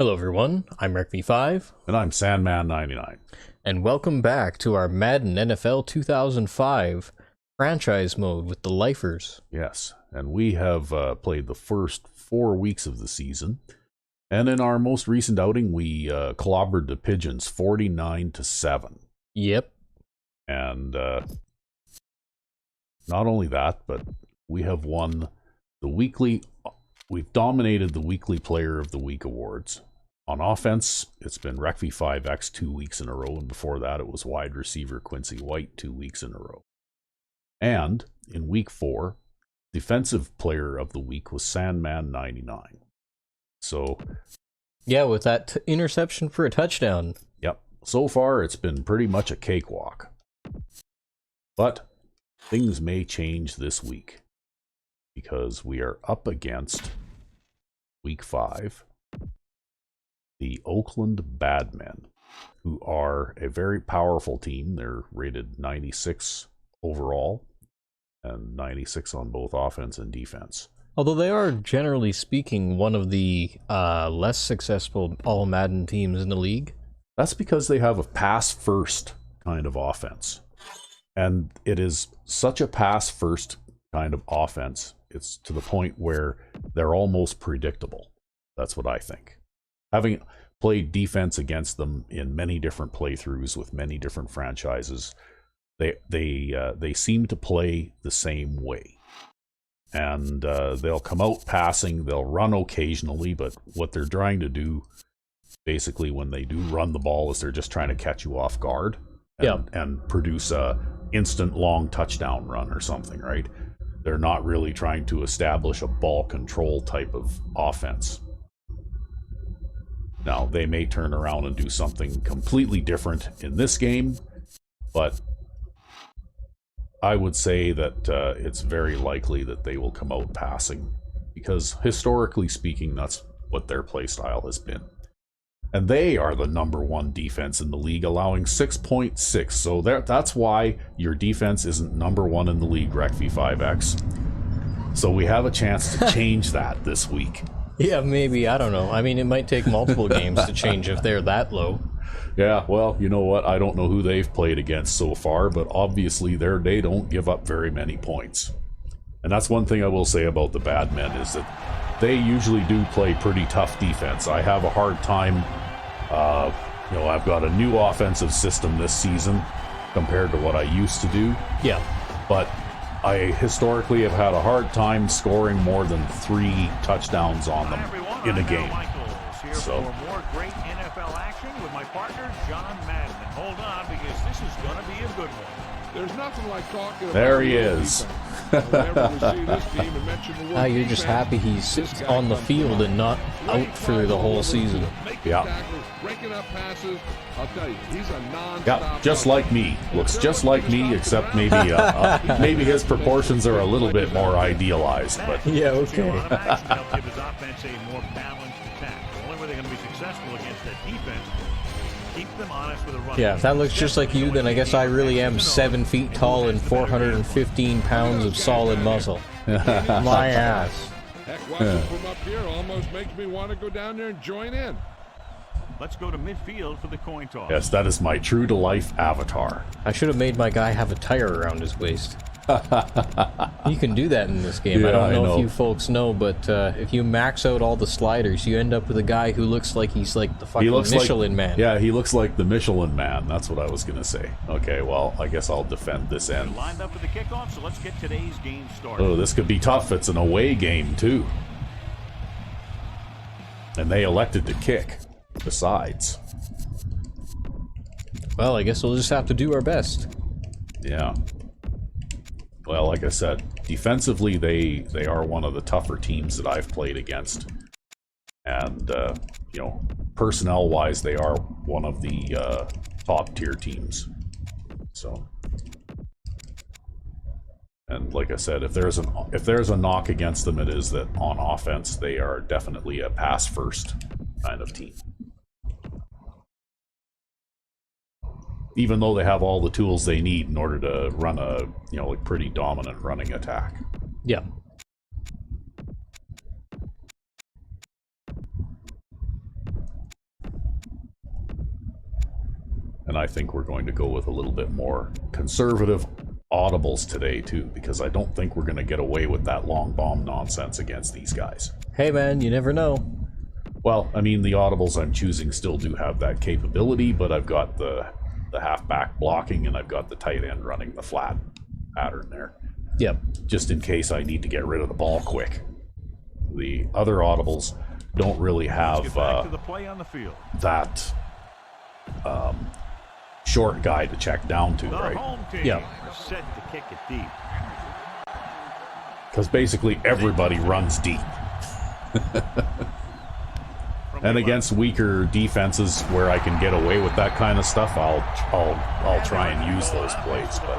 Hello everyone, I'm RecV5, And I'm Sandman99. and welcome back to our Madden NFL 2005 franchise mode with the Lifers. Yes, and we have played the first 4 weeks of the season. And in our most recent outing, we clobbered the Pigeons 49-7. Yep. And not only that, but we have won the weekly... We've dominated the weekly Player of the Week awards. On offense, it's been RecV5X 2 weeks in a row, and before that it was wide receiver Quincy White 2 weeks in a row. And in week 4, defensive player of the week was Sandman99. So, yeah, with that interception for a touchdown. Yep. So far, it's been pretty much a cakewalk. But things may change this week because we are up against week 5. The Oakland Badmen, who are a very powerful team. They're rated 96 overall and 96 on both offense and defense. Although they are, generally speaking, one of the less successful All-Madden teams in the league. That's because they have a pass-first kind of offense. And it is such a pass-first kind of offense, it's to the point where they're almost predictable. That's what I think. Having played defense against them in many different playthroughs with many different franchises, they seem to play the same way. And they'll come out passing, they'll run occasionally, but what they're trying to do, basically, when they do run the ball, is they're just trying to catch you off guard and produce a instant long touchdown run or something, right? They're not really trying to establish a ball control type of offense. Now, they may turn around and do something completely different in this game, but I would say that it's very likely that they will come out passing, because historically speaking, that's what their play style has been. And they are the #1 defense in the league, allowing 6.6. So that's why your defense isn't #1 in the league, RecV5X. So we have a chance to change that this week. Yeah, maybe. I don't know. I mean, it might take multiple games to change if they're that low. Yeah, well, you know what? I don't know who they've played against so far, but obviously they don't give up very many points. And that's one thing I will say about the Badmen, is that they usually do play pretty tough defense. I have a hard time, I've got a new offensive system this season compared to what I used to do. Yeah. But I historically have had a hard time scoring more than 3 touchdowns on them in a game. So more great NFL action with my partner John Madden. And hold on, because this is going to be a good one. There's nothing like talking about there he is. You're just happy he's on the field and not out for the whole season. Yeah. Breaking up passes. I'll tell you, he's a non-stop. Yeah, just like me. Looks just like me, except maybe maybe his proportions are a little bit more idealized. But yeah, okay. Help give his offense a more balanced attack. The only way they're going to be successful against that defense is keep them honest with a run. Yeah, if that looks just like you, then I guess I really am 7 feet tall and 415 pounds of solid muscle. My ass. Heck, watching from up here almost makes me want to go down there and join in. Let's go to midfield for the coin toss. yes, that is my true-to-life avatar. I should have made my guy have a tire around his waist. You can do that in this game. Yeah, I don't know I know. if you folks know, but if you max out all the sliders, you end up with a guy who looks like he's like the fucking Michelin Man. Yeah, he looks like the Michelin Man. That's what I was going to say. Okay, well, I guess I'll defend this end. Lined up for the kickoff, so let's get today's game started. Oh, this could be tough. It's an away game, too. And they elected to kick, besides. Well, I guess we'll just have to do our best. Yeah. Well, like I said, defensively, they are one of the tougher teams that I've played against. And, personnel-wise, they are one of the top-tier teams. So... And like I said, if there's a knock against them, it is that on offense they are definitely a pass-first kind of team. Even though they have all the tools they need in order to run a pretty dominant running attack. Yeah. And I think we're going to go with a little bit more conservative audibles today, too, because I don't think we're going to get away with that long bomb nonsense against these guys. Hey, man, you never know. Well, I mean, the audibles I'm choosing still do have that capability, but I've got the halfback blocking, and I've got the tight end running the flat pattern there. Yep. Just in case I need to get rid of the ball quick. The other audibles don't really have Back to the play on the field. that short guy to check down to, The right? home team Yeah. set to kick it deep. Because basically everybody runs deep. From And the against weaker defenses where I can get away with that kind of stuff, I'll try and use those plays. But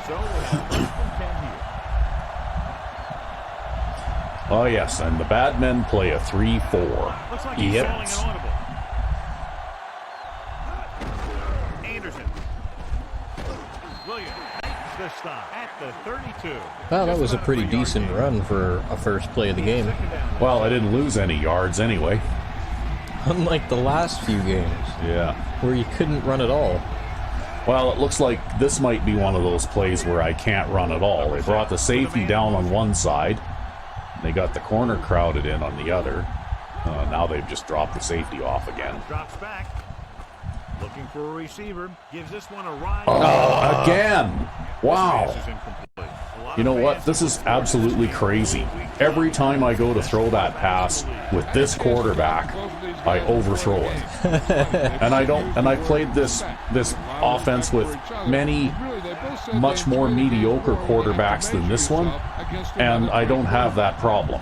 So we have first and 10 here. oh yes, and the Badmen play a 3-4. Looks like he's calling Yes. an audible. Anderson. Williams makes the stop at the 32. Well, that was a pretty decent run for a first play of the game. Well, I didn't lose any yards anyway. Unlike the last few games, Yeah. where you couldn't run at all. Well, it looks like this might be one of those plays where I can't run at all. They brought the safety down on one side. They got the corner crowded in on the other. Now they've just dropped the safety off again. Drops back. Looking for a receiver. Gives this one a ride. Oh, again! Wow. Pass is incomplete. A lot You know of what? passes This is absolutely crazy. Every time I go to throw that pass with this quarterback, I overthrow it. And I played this offense with many much more mediocre quarterbacks than this one, and I don't have that problem.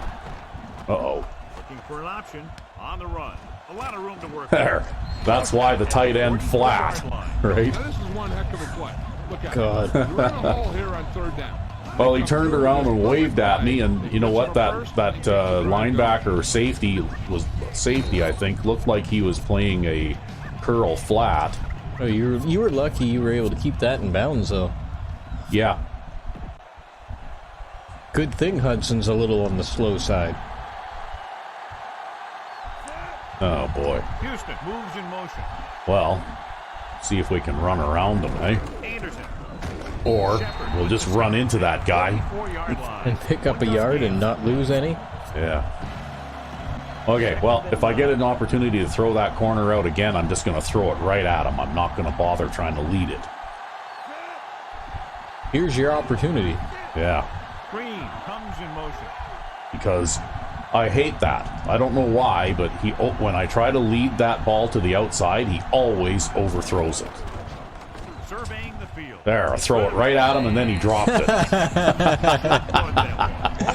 Uh-oh. Looking for an option on the run. A lot of room to work. There. That's why the tight end flat, right? Now, this is one heck of a play. Look at God. it. You're in a hole here on third down. Well, he turned around and waved at me, and you know what? That linebacker or safety, I think, looked like he was playing a curl flat. Oh, you were lucky you were able to keep that in bounds, though. Yeah. Good thing Hudson's a little on the slow side. Oh boy. Houston moves in motion. Well, see if we can run around him, eh? Anderson. Or we'll just run into that guy. 4-yard line. And pick up a yard and not lose any? Yeah. Okay, well, if I get an opportunity to throw that corner out again, I'm just going to throw it right at him. I'm not going to bother trying to lead it. Here's your opportunity. Yeah. Green comes in motion. Because I hate that. I don't know why, but when I try to lead that ball to the outside, he always overthrows it. Surveying the field. There, I throw it right at him, and then he dropped it. All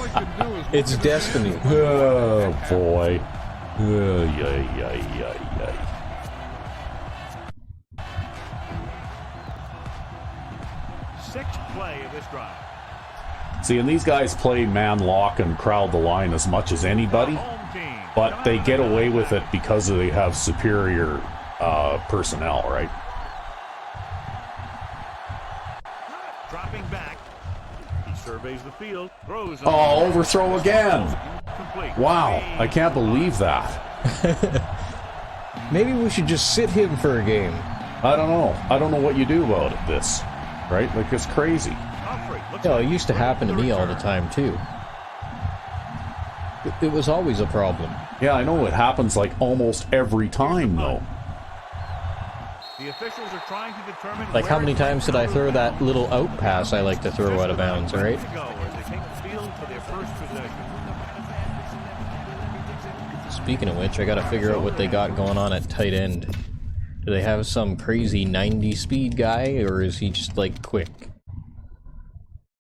he can do is It's destiny. Oh, boy. Ay, ay, ay. Sixth play of this drive. See, and these guys play man lock and crowd the line as much as anybody, Home team. but they get away with it because they have superior personnel, right? Dropping back. He surveys the field. Throws. Oh, overthrow again. Complete. Wow, I can't believe that. Maybe we should just sit him for a game. I don't know. I don't know what you do about it, this, right? Like, it's crazy. Humphrey looks No, like it used to happen to me all the time, too. It was always a problem. Yeah, I know it happens like almost every time, though. The officials are trying to determine Like, how where many times did I throw that little out pass I like to throw out of bounds, right? to go as they take the field for their first possession. Speaking of which, I gotta figure out what they got going on at tight end. Do they have some crazy 90 speed guy, or is he just, like, quick?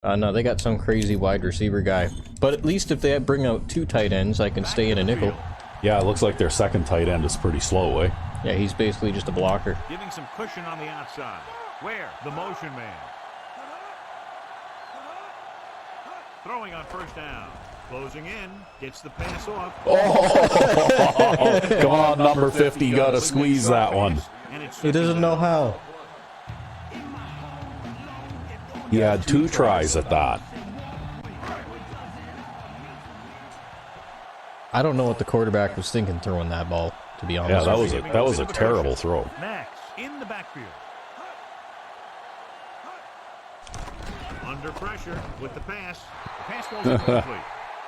No, they got some crazy wide receiver guy. But at least if they bring out two tight ends, I can stay in a nickel. Yeah, it looks like their second tight end is pretty slow, eh? Yeah, he's basically just a blocker. Giving some cushion on the outside. Where? The motion man. Throwing on first down. Closing in. Gets the pass off. Oh, come on, number 50, you gotta squeeze that one. And it's He doesn't know how. He had 2 tries at that. I don't know what the quarterback was thinking throwing that ball. to be honest. Yeah, that was a terrible throw. Max in the backfield. Under pressure with the pass. The pass goes incomplete.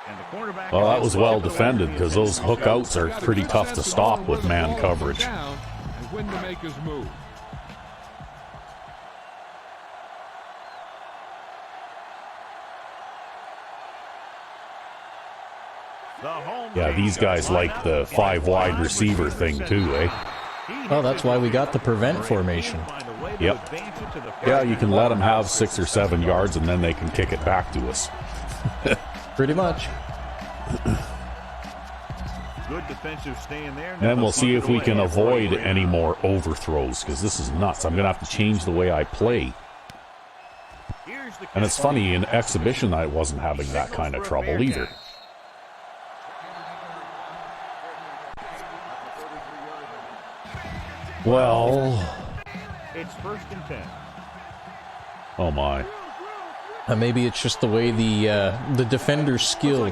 And the quarterback. Well, that was well defended because those hook outs are pretty tough to stop with man coverage. And when to make his move. Yeah, these guys like the 5 wide receiver thing too, eh? Oh, that's why we got the prevent formation. Yep. Yeah, you can let them have 6 or 7 yards and then they can kick it back to us. Pretty much. Good defensive stand there. And then we'll see if we can avoid any more overthrows because this is nuts. I'm going to have to change the way I play. And it's funny, in exhibition I wasn't having that kind of trouble either. Well, it's 1st and 10. Oh my. Maybe it's just the way the defender's skill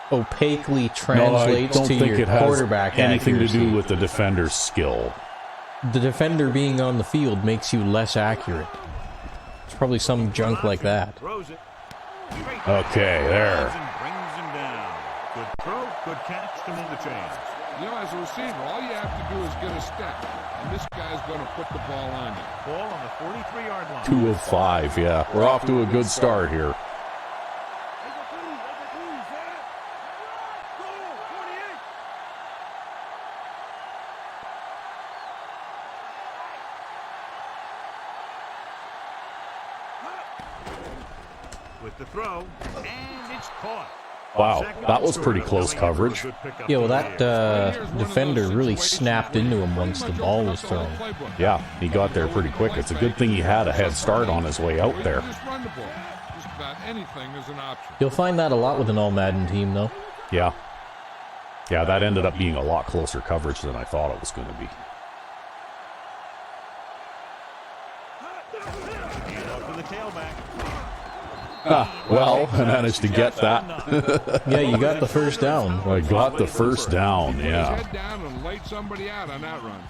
opaquely translates to your quarterback anything accuracy. to do with the defender's skill. The defender being on the field makes you less accurate. It's probably some junk like that. Okay, there. Brings him down. Good throw, good catch to move the chains. You know, as a receiver, all you have to do is get a step, and this guy's going to put the ball on you. Ball on the 43-yard line. 2 of 5, yeah. We're off to a good start here. With the throw, and it's caught. Wow, that was pretty close coverage. Yeah, well, that defender really snapped into him once the ball was thrown. Yeah, he got there pretty quick. It's a good thing he had a head start on his way out there. Just run the ball. Just about anything is an option. You'll find that a lot with an All-Madden team, though. Yeah. Yeah, that ended up being a lot closer coverage than I thought it was going to be. For the tailback. Well, I managed to get that. Yeah, you got the first down. I got the first down, yeah. Head down and light somebody out on that run.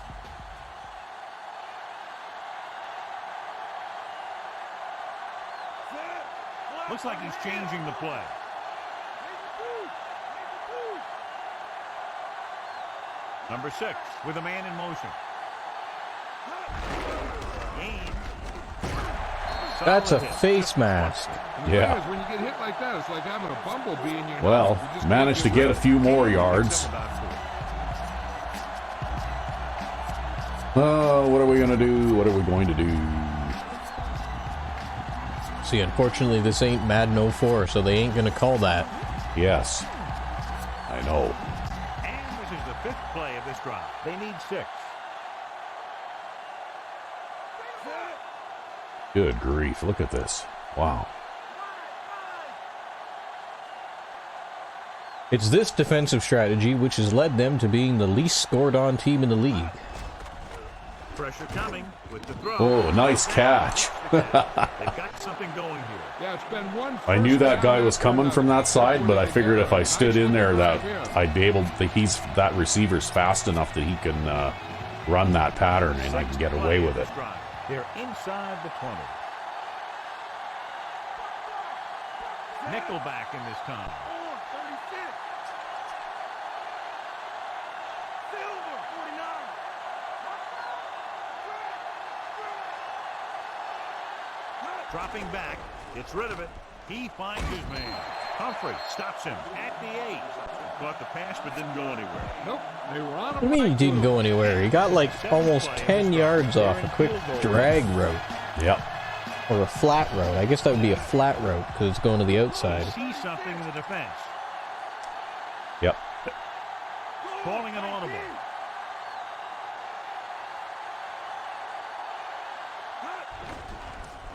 Looks like he's changing the play. Number 6 with a man in motion. That's a face mask. Yeah. When you get hit like that, it's like having a bumblebee in your Well, nose. You just managed to can't get a rid few more yards. What are we going to do? What are we going to do? See, unfortunately, this ain't Madden 04, so they ain't going to call that. Yes. I know. And this is the 5th play of this drive. They need 6. Good grief. Look at this. Wow. It's this defensive strategy which has led them to being the least scored on team in the league. Pressure coming with the throw. Oh, nice catch. They've got something going here. Yeah, it's been one. I knew that guy was coming from that side, but I figured if I stood in there that I'd be able to, that receiver's fast enough that he can run that pattern and I can get away with it. They're inside the 20. Nickelback in this time. Dropping back, gets rid of it. He finds his man. Humphrey stops him at the 8. Caught the pass but didn't go anywhere. Nope, they were on him. What do you mean he didn't go anywhere? He got like almost 10 yards off a quick drag route. Yep. Or a flat route. I guess that would be a flat route because it's going to the outside. See something in the defense. Yep. Calling an audible.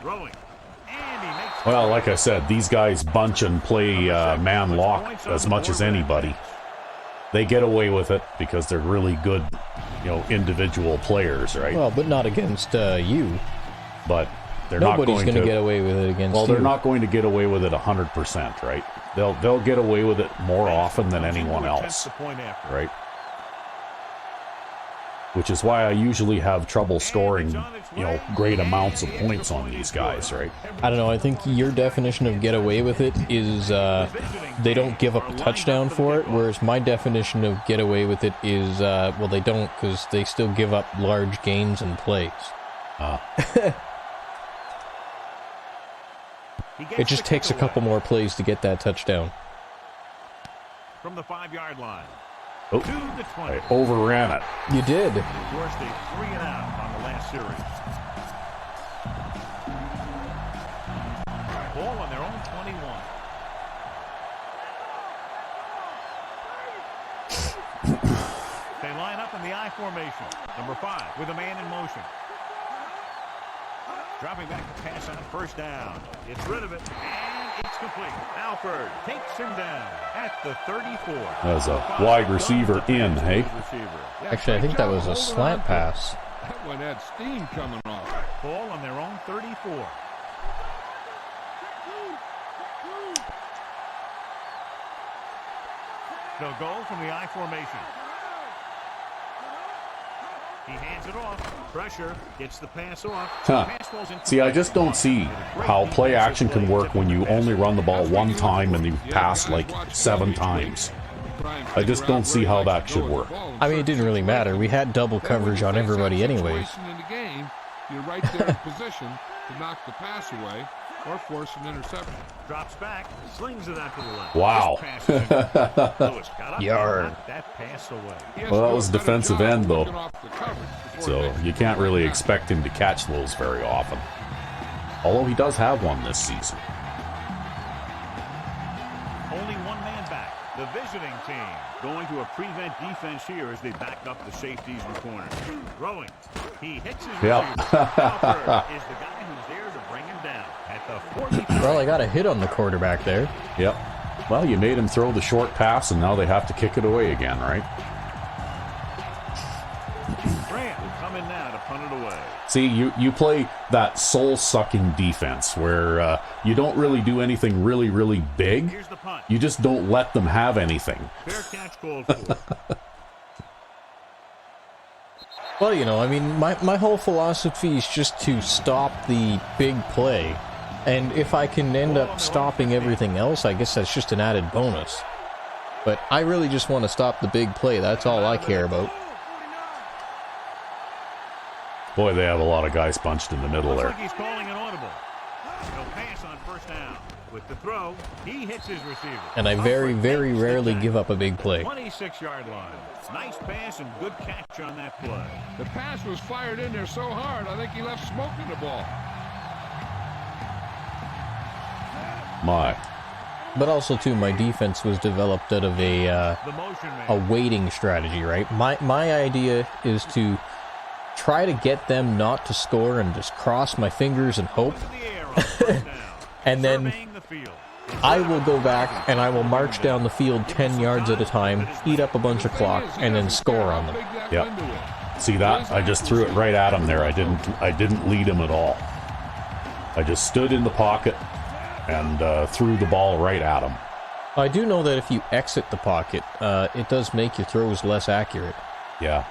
Throwing. And he makes. Well, like I said, these guys bunch and play man lock as much as anybody. They get away with it because they're really good, individual players, right? Well, but not against you. But they're Nobody's not going to get away with it against you. Well, they're not going to get away with it 100%, right? They'll get away with it more often than anyone else, right? which is why I usually have trouble scoring, you know, great amounts of points on these guys, right? I don't know, I think your definition of get away with it is they don't give up a touchdown for it, whereas my definition of get away with it is, well, they don't, because they still give up large gains and plays. It just takes a couple more plays to get that touchdown. From the 5-yard line. Oh, To the 20. I overran it. You did. Forced a 3 and out on the last series. Ball on their own 21. They line up in the I formation. Number 5 with a man in motion. Dropping back to pass on first down. Gets rid of it, and it's complete. Alford takes him down at the 34. As a wide receiver in, hey? Actually, I think that was a slant pass. That one had steam coming off. Ball on their own 34. They'll go from the I formation. He hands it off. Pressure. Gets the pass off. Pass falls into See, I just don't see how play action can work when you only run the ball one time and you pass like 7 times. I just don't see how that should work. I mean, it didn't really matter. We had double coverage on everybody anyways. In the game, you're right there in position to knock the pass away or force an interception. Drops back, slings it out to the left. Wow. Lewis got up Yard. and knocked that pass away. Well, that was defensive end, though. So you can't really expect him to catch those very often. Although he does have one this season. Only one man back. The visiting team going to a prevent defense here as they back up the safeties in the corner. Throwing. He hits his Yep. receiver. Alford is the guy who's there to bring him down at the 43. Well, I got a hit on the quarterback there. Yep. Well, you made him throw the short pass, and now they have to kick it away again, right? Grant will come in now to punt it away. See, you play that soul-sucking defense where you don't really do anything really, really big. Here's the punt. You just don't let them have anything. Fair catch called for. Well, you know, I mean, my whole philosophy is just to stop the big play. And if I can end up stopping everything else, I guess that's just an added bonus. But I really just want to stop the big play. That's all I care about. Boy, they have a lot of guys bunched in the middle Looks there. like he's calling an audible. He'll pass on first down. With the throw, he hits his receiver. And I very, very rarely give up a big play. 26-yard line. Nice pass and good catch on that play. The pass was fired in there so hard, I think he left smoke in the ball. My. But also, too, my defense was developed out of The motion man. a waiting strategy, right? My idea is to try to get them not to score and just cross my fingers and hope. To the air on first down. And then Surveying the field. I will go back and I will march down the field 10 yards at a time, eat up a bunch of clock, and then score on them. Yep. See that? I just threw it right at him there. I didn't lead him at all. I just stood in the pocket and threw the ball right at him. I do know that if you exit the pocket, it does make your throws less accurate. Yeah.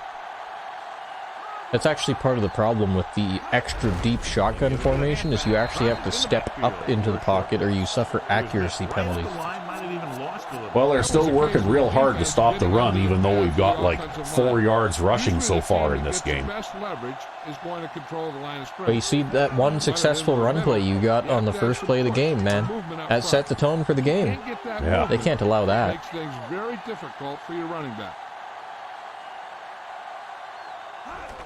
That's actually part of the problem with the extra deep shotgun formation, is you actually have to step up into the pocket or you suffer accuracy penalties. The line might have even lost a little. Well, they're still working real hard to stop the run, even though we've got like 4 yards rushing so far in this game. Best leverage is going to control the line of But you see, that one successful run play you got on the first play of the game, man, that set the tone for the game. Yeah. They can't allow that. Makes things very difficult for your running back.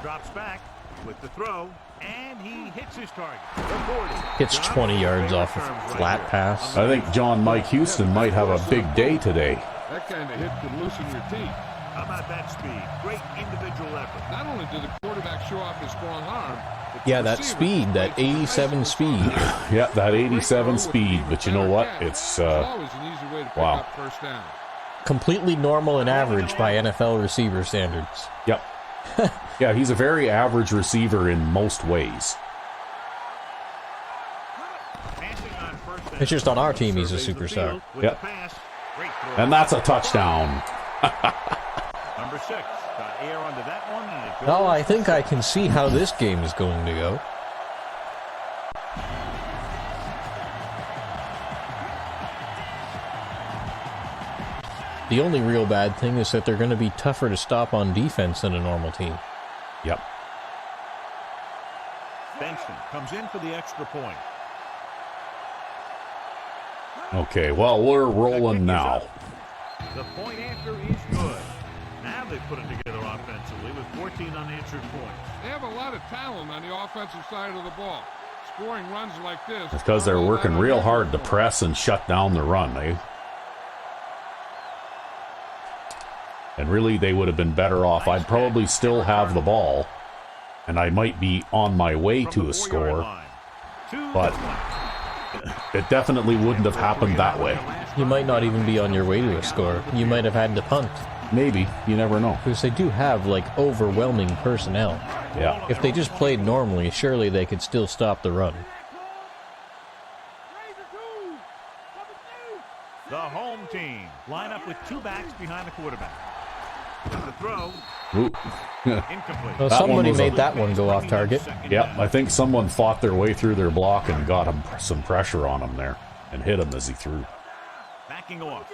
Drops back with the throw, and he hits his target. The 40. Hits 20 yards off a flat pass. I think John Mike Houston might have a big day today. That kind of hit could loosen your teeth. How about that speed? Great individual effort. Not only did the quarterback show off his strong arm, but the Yeah, that receiver speed, that played 87 speed. Yeah, that 87 speed. But you know what? It's always an easy way to pick wow. up first down. Completely normal and average by NFL receiver standards. Yep. Yeah, he's a very average receiver in most ways. Passing on first down. It's just on our team he's a Surveys the superstar. field with Yep. the pass. Great throw. And that's a touchdown. Number 6, Got air under that one, and it goes. Well, I think I can see how this game is going to go. The only real bad thing is that they're going to be tougher to stop on defense than a normal team. Yep. Benson comes in for the extra point. Okay, well, we're rolling now. The point after is good. Now they put it together offensively with 14 unanswered points. They have a lot of talent on the offensive side of the ball. Scoring runs like this. It's because they're working real hard to press and shut down the run, eh? And really, they would have been better off. I'd probably still have the ball, and I might be on my way to a score, but it definitely wouldn't have happened that way. You might not even be on your way to a score. You might have had to punt. Maybe. You never know. Because they do have, like, overwhelming personnel. Yeah. If they just played normally, surely they could still stop the run. The home team line up with two backs behind the quarterback. The throw. Ooh. Incomplete. Well, That one somebody was made a- that one go off target. Yeah, I think someone fought their way through their block and got him some pressure on him there and hit him as he threw. Backing off.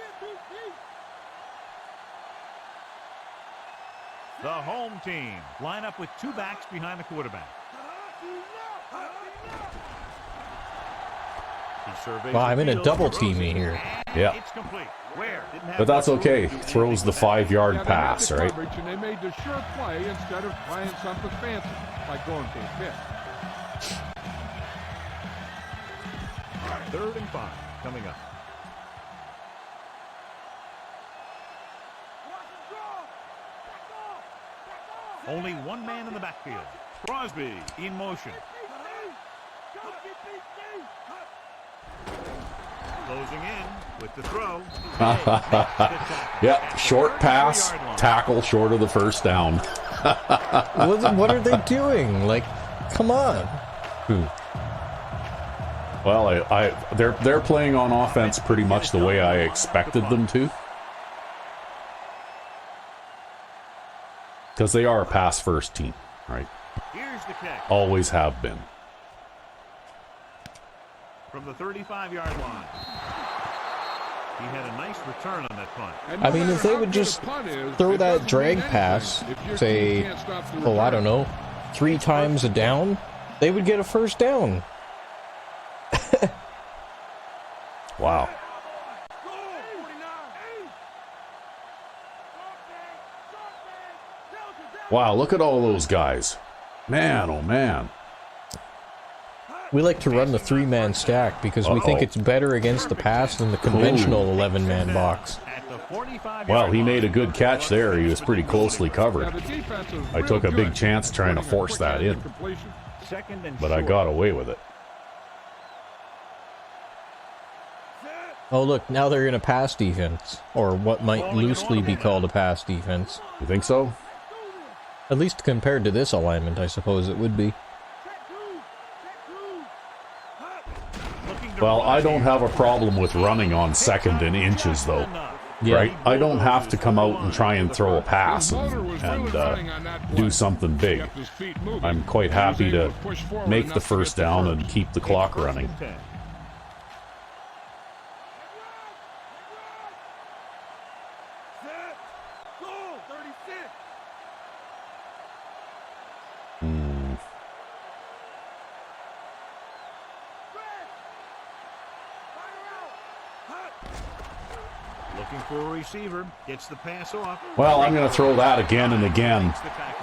The home team line up with two backs behind the quarterback. He surveys Well, I'm the in a field, double throws teaming it, here. and Yeah. It's complete. Where? Didn't have But that's much room okay. to do Throws the anything with that. 5-yard Yeah, they pass, made the right? coverage, and they made the sure play instead of trying something fancy, like going for a pitch. 3rd and 5 coming up. Only one man in the backfield. Crosby in motion. Closing in with the throw. Yep, short pass, tackle short of the first down. What are they doing? Like, come on. Well, they're playing on offense pretty much the way I expected them to. Because they are a pass-first team, right? Here's the kick Always have been. from the 35-yard line. He had a nice return on that punt. And I no mean, matter if they how would good a just punt is, throw it that doesn't drag mean pass, anything if your say, team can't stop the oh, I return. don't know, 3 times a down, they would get a first down. Wow. Wow, look at all those guys. Man, oh man. We like to run the 3-man stack because we think Uh-oh. it's better against the pass than the conventional 11-man box. At the 45-yard Well, he line. made a good catch there. He was pretty closely Yeah, covered. the defense is I took real a big good. chance trying to Putting a force quick that in. incompletion. 2nd and But I short. got away with it. Oh, look, now they're in a pass defense, or what might loosely be called a pass defense. You think so? At least compared to this alignment, I suppose it would be. Looking to Well, run I don't here. have a problem with running on 2nd and inches, though. Yeah. Right? I don't have to come out and try and throw a pass His motor was really and running on that do play. something big. Kept his feet moving. I'm quite He was happy able to push forward make enough the to first get the down first. and keep the clock First running. and 10. Looking for a receiver. Gets the pass off. Well, I'm going to throw that again and again.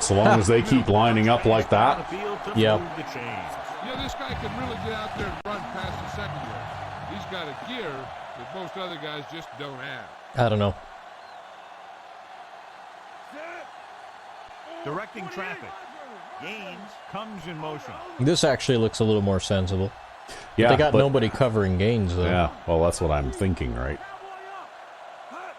So long as they keep lining up like that. Yep. Yeah, this guy can really get out there and run past the secondary. He's got a gear that most other guys just don't have. I don't know. Directing traffic. Gaines comes in motion. This actually looks a little more sensible. Yeah, They got but- nobody covering Gaines, though. Yeah, well, that's what I'm thinking, right?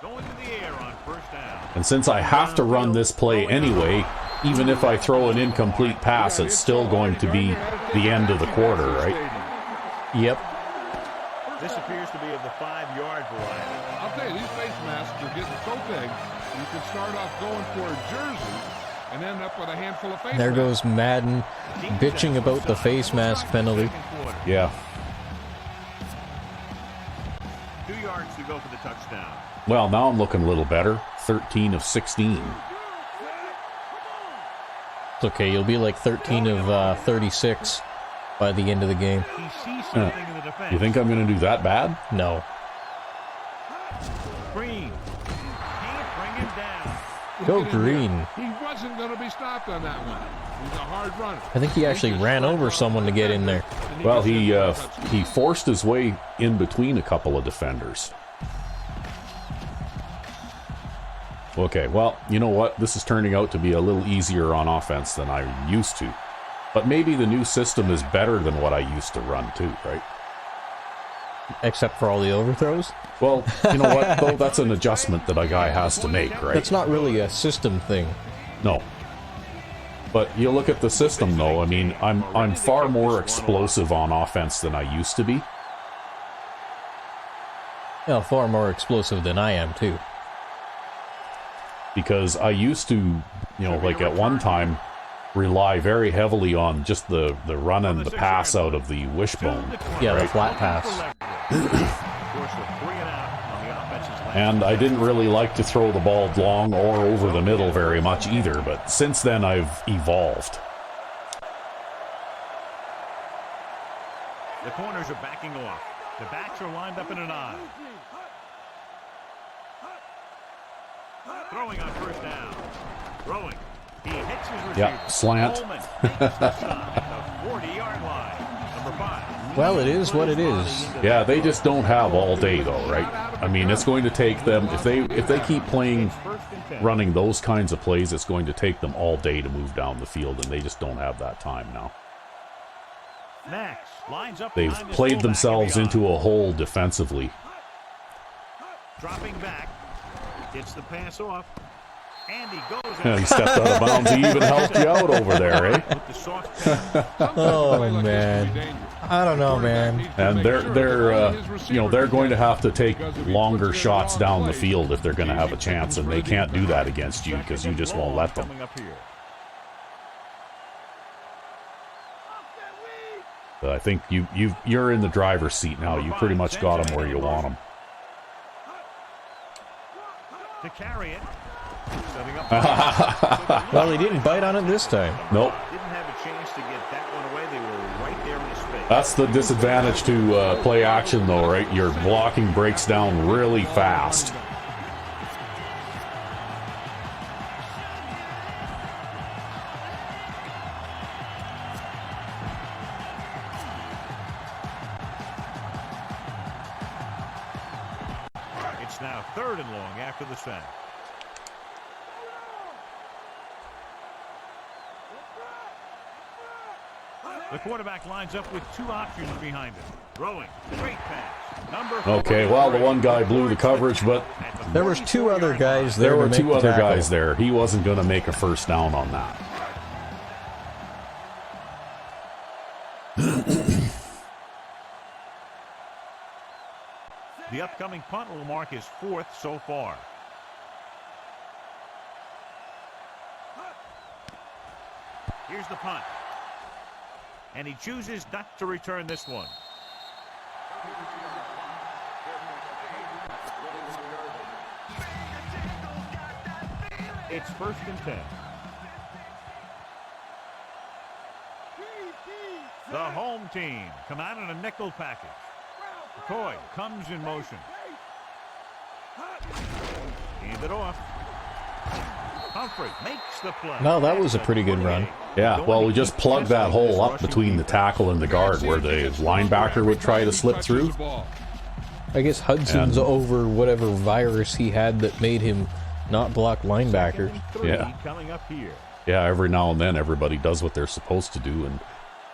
Going to the air on first down. And since I have to run this play anyway, even if I throw an incomplete pass, it's still going to be the end of the quarter, right? Yep. This appears to be of the 5-yard variety. I'll tell you, these face masks are getting so big, you can start off going for a jersey and end up with a handful of face There masks. goes Madden bitching about the face mask penalty. Yeah. 2 yards to go for the touchdown. Well, now I'm looking a little better. 13 of 16. It's okay, you'll be like 13 of 36 by the end of the game. He sees something in the defense. You think I'm going to do that bad? No. Green can't bring him down. Go Green. He wasn't going to be stopped on that one. He's a hard runner. I think he actually ran over someone to get in there. Well, he forced his way in between a couple of defenders. Okay, well, you know what? This is turning out to be a little easier on offense than I'm used to. But maybe the new system is better than what I used to run too, right? Except for all the overthrows? Well, you know what, though? That's an adjustment that a guy has to make, right? That's not really a system thing. No. But you look at the system, though. I mean, I'm far more explosive on offense than I used to be. Well, far more explosive than I am, too. Because I used to, you know, like at one time, rely very heavily on just the run and the pass out of the wishbone. Yeah, right? the flat pass. And I didn't really like to throw the ball long or over the middle very much either, but since then I've evolved. The corners are backing off. The backs are lined up in an I. Throwing on first down. Throwing. He hits his receiver. Yeah, slant. Coleman makes the stop at the 40-yard line. Number 5. Well, it is what it is. Yeah, they just don't have all day though, right? I mean, it's going to take them, if they keep playing, running those kinds of plays, it's going to take them all day to move down the field, and they just don't have that time now. Max lines up. They've played themselves into a hole defensively. Dropping back. Gets the pass off. And he goes. He stepped out of bounds. He even helped you out over there, eh? With the soft pass. Oh, man. I don't know, man. And they're going to have to take longer shots down the field if they're going to have a chance, and they can't do that against you because you just won't let them. Coming up here. But I think you're in the driver's seat now. You pretty much got them where you want them. To carry it. Setting up. Well, he didn't bite on it this time. Nope. Didn't have a chance to get that one away. They were right there in the space. That's the disadvantage to play action, though, right? Your blocking breaks down really fast. It's now 3rd and long after the sack. The quarterback lines up with 2 options behind him. Throwing. Great pass. Number 4. Okay, well, the one guy blew the coverage, but There was 2 other guys there. there were to make 2 the other tackle. guys there. He wasn't going to make a first down on that. The upcoming punt will mark his 4th so far. Here's the punt. And he chooses not to return this one. It's 1st and 10. The home team come out in a nickel package. McCoy comes in motion. Hand it off. Humphrey makes the play. No, that was a pretty good run. Yeah, well, we just plugged that hole up between the tackle and the guard where the linebacker would try to slip through. I guess Hudson's over whatever virus he had that made him not block linebackers. Yeah. Coming up here. Yeah, every now and then everybody does what they're supposed to do, and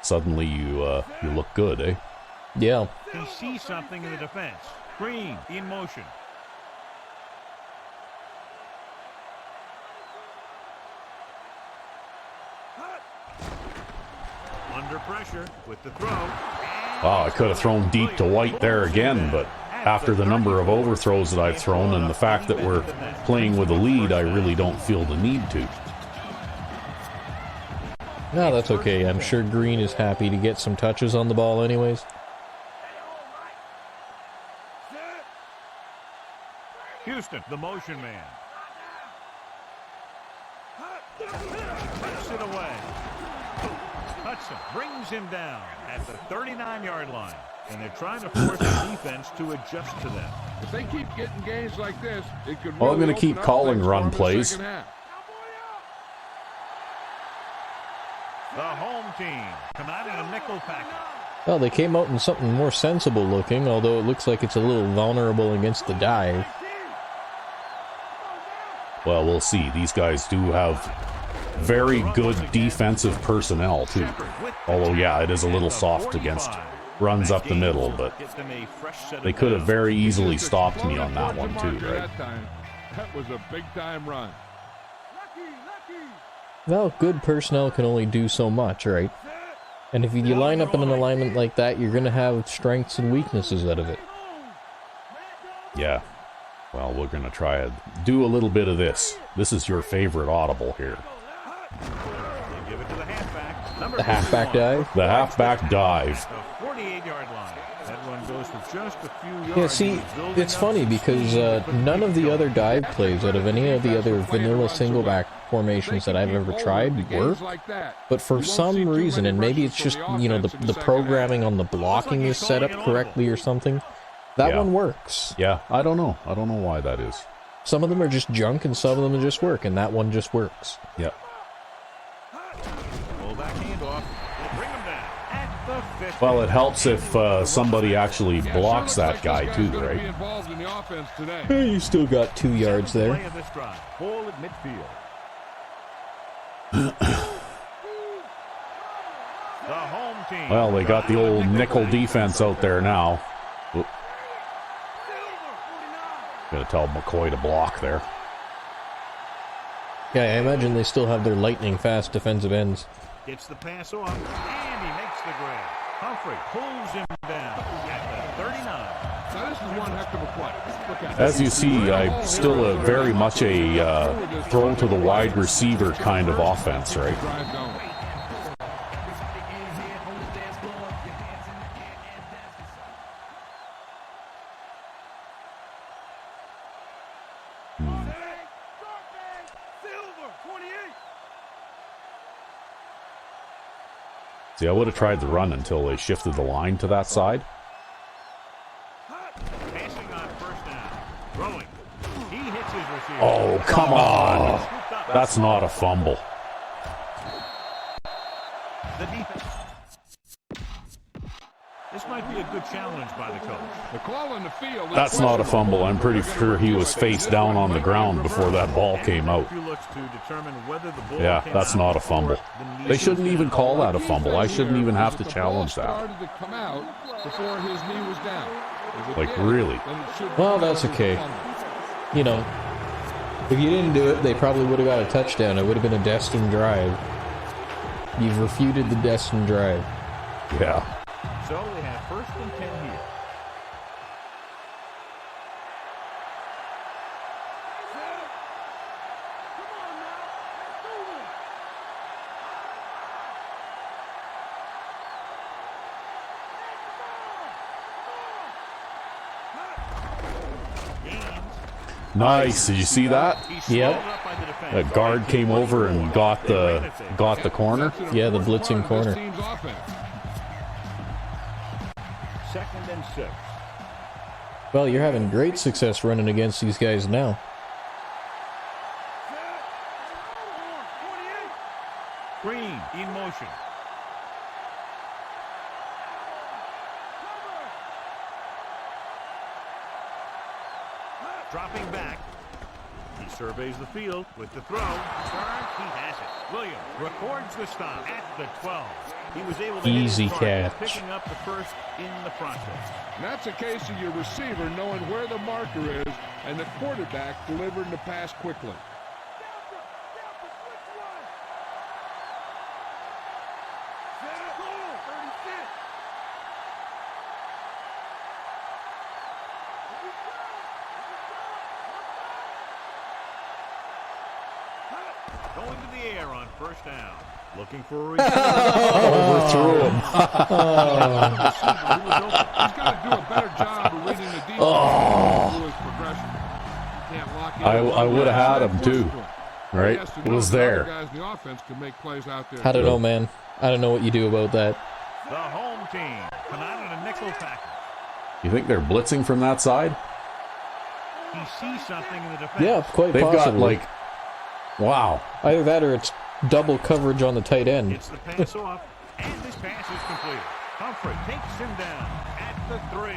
suddenly you look good, eh? Yeah. He sees something in the defense. Green in motion. Under pressure with the throw. And Wow, I could have thrown deep to White there again, but after the number of overthrows that I've thrown and the fact that we're playing with a lead, I really don't feel the need to. No, that's okay. I'm sure Green is happy to get some touches on the ball anyways. Houston, the motion man. Takes it away. Hudson brings him down at the 39-yard line. And they're trying to force the defense to adjust to them. If they keep getting games like this, it could Well, I'm really going to keep open up calling things run for 'em in the plays. second half. The home team come out in a nickel package. Well, they came out in something more sensible looking, although it looks like it's a little vulnerable against the dive. Well, we'll see. These guys do have very good defensive personnel, too. Although, yeah, it is a little soft against runs up the middle, but they could have very easily stopped me on that one, too, right? That was a big-time run. Well, good personnel can only do so much, right? And if you line up in an alignment like that, you're going to have strengths and weaknesses out of it. Yeah. Well, we're going to try to do a little bit of this. This is your favorite audible here. They give it to the halfback. The halfback dive? The halfback dive. The 48-yard line. That run goes for just a few yards. Yeah, see, it's funny because none of the other dive plays out of any of the other vanilla singleback formations that I've ever tried work. But for some reason, and maybe it's just, you know, the programming on the blocking is set up correctly or something, that one works. Yeah, I don't know. I don't know why that is. Some of them are just junk and some of them just work, and that one just works. Yep. Fullback handoff. Will bring him down at the 50. Well, it helps if somebody actually blocks that guy too, right? Hey, you still got 2 yards there. Play of this drive. Ball at midfield. The home team. Well, they got the old nickel defense out there now. Oop. Gonna tell McCoy to block there. Yeah, I imagine they still have their lightning fast defensive ends. Gets the pass off, and he makes the grab. Humphrey pulls him down at the 39. Now, this is one heck of a play. Look at As you see, I'm still very much a throw to the wide receiver kind of offense, right? drive going. See, I would have tried the run until they shifted the line to that side. Passing on first down. Throwing. He hits his receiver. Oh, come on! That's not a fumble. The defense. This might be a good challenge by the coach. The call in the field. That's not a fumble. I'm pretty sure he was face down on the ground before that ball came out. Yeah, that's not a fumble. They shouldn't even call that a fumble. I shouldn't even have to challenge that. Like, really? Well, that's okay. You know, if you didn't do it, they probably would have got a touchdown. It would have been a destined drive. You've refuted the destined drive. Yeah. So they have first and 10 here. Nice. Did you see that? Yep. A guard came over and got the corner. Yeah, the blitzing corner. 2nd and 6. Well, you're having great success running against these guys now. Green in motion. Dropping back. He surveys the field with the throw. Turn. He has it. Williams records the stop at the 12. He was able to Easy hit his target, catch. picking up the first in the process. And that's a case of your receiver knowing where the marker is and the quarterback delivering the pass quickly. Going to the air on first down. Looking for a Overthrew him. He's got to do a better job of reading the defense through his progression. Can't lock in. I would have had him too. Right? It was there. Guys in the offense can make plays out there. I don't know, man. I don't know what you do about that. The home team come out in a nickel package. You think they're blitzing from that side? He sees something in the defense. Yeah, quite They've possibly. got like, wow. Either that or it's double coverage on the tight end. It's the pass off, and this pass is completed. Humphrey takes him down at the 3.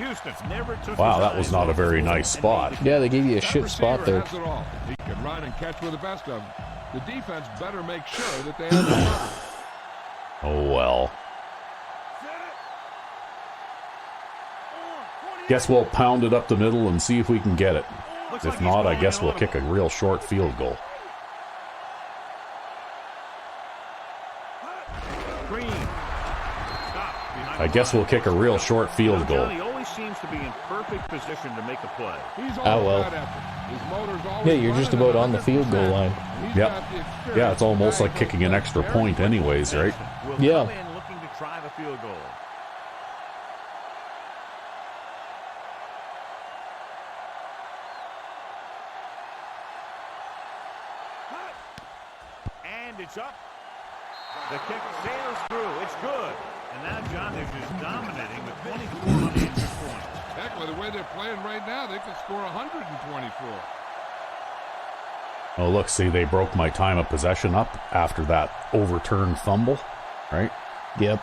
Houston never took Wow, his that was eyes not a off very the ball nice and spot. made it. Yeah, they gave you a That shit spot receiver there. has it all. He can run and catch with the best of them. The defense better make sure that they have the cover. Oh well. Guess we'll pound it up the middle and see if we can get it. Looks If like he's not, I going guess we'll audible. kick a real short field goal. Green. Stop behind I the guess line. we'll kick a real short field goal. Johnny always seems to be in perfect position to make a play. He's Ah, well. that effort. His motor's always Yeah, you're just running about at on the field goal 100%. line. He's Yep. got the experience Yeah, it's almost to like guide kicking an those extra very point quickly. anyways, right? Will Yeah. come in looking to try the field goal. And it's up. The kick sails through. It's good. And now John is just dominating with 24 unanswered points. Heck, with the way they're playing right now, they could score 124. Oh, look, see, they broke my time of possession up after that overturned fumble, right? Yep.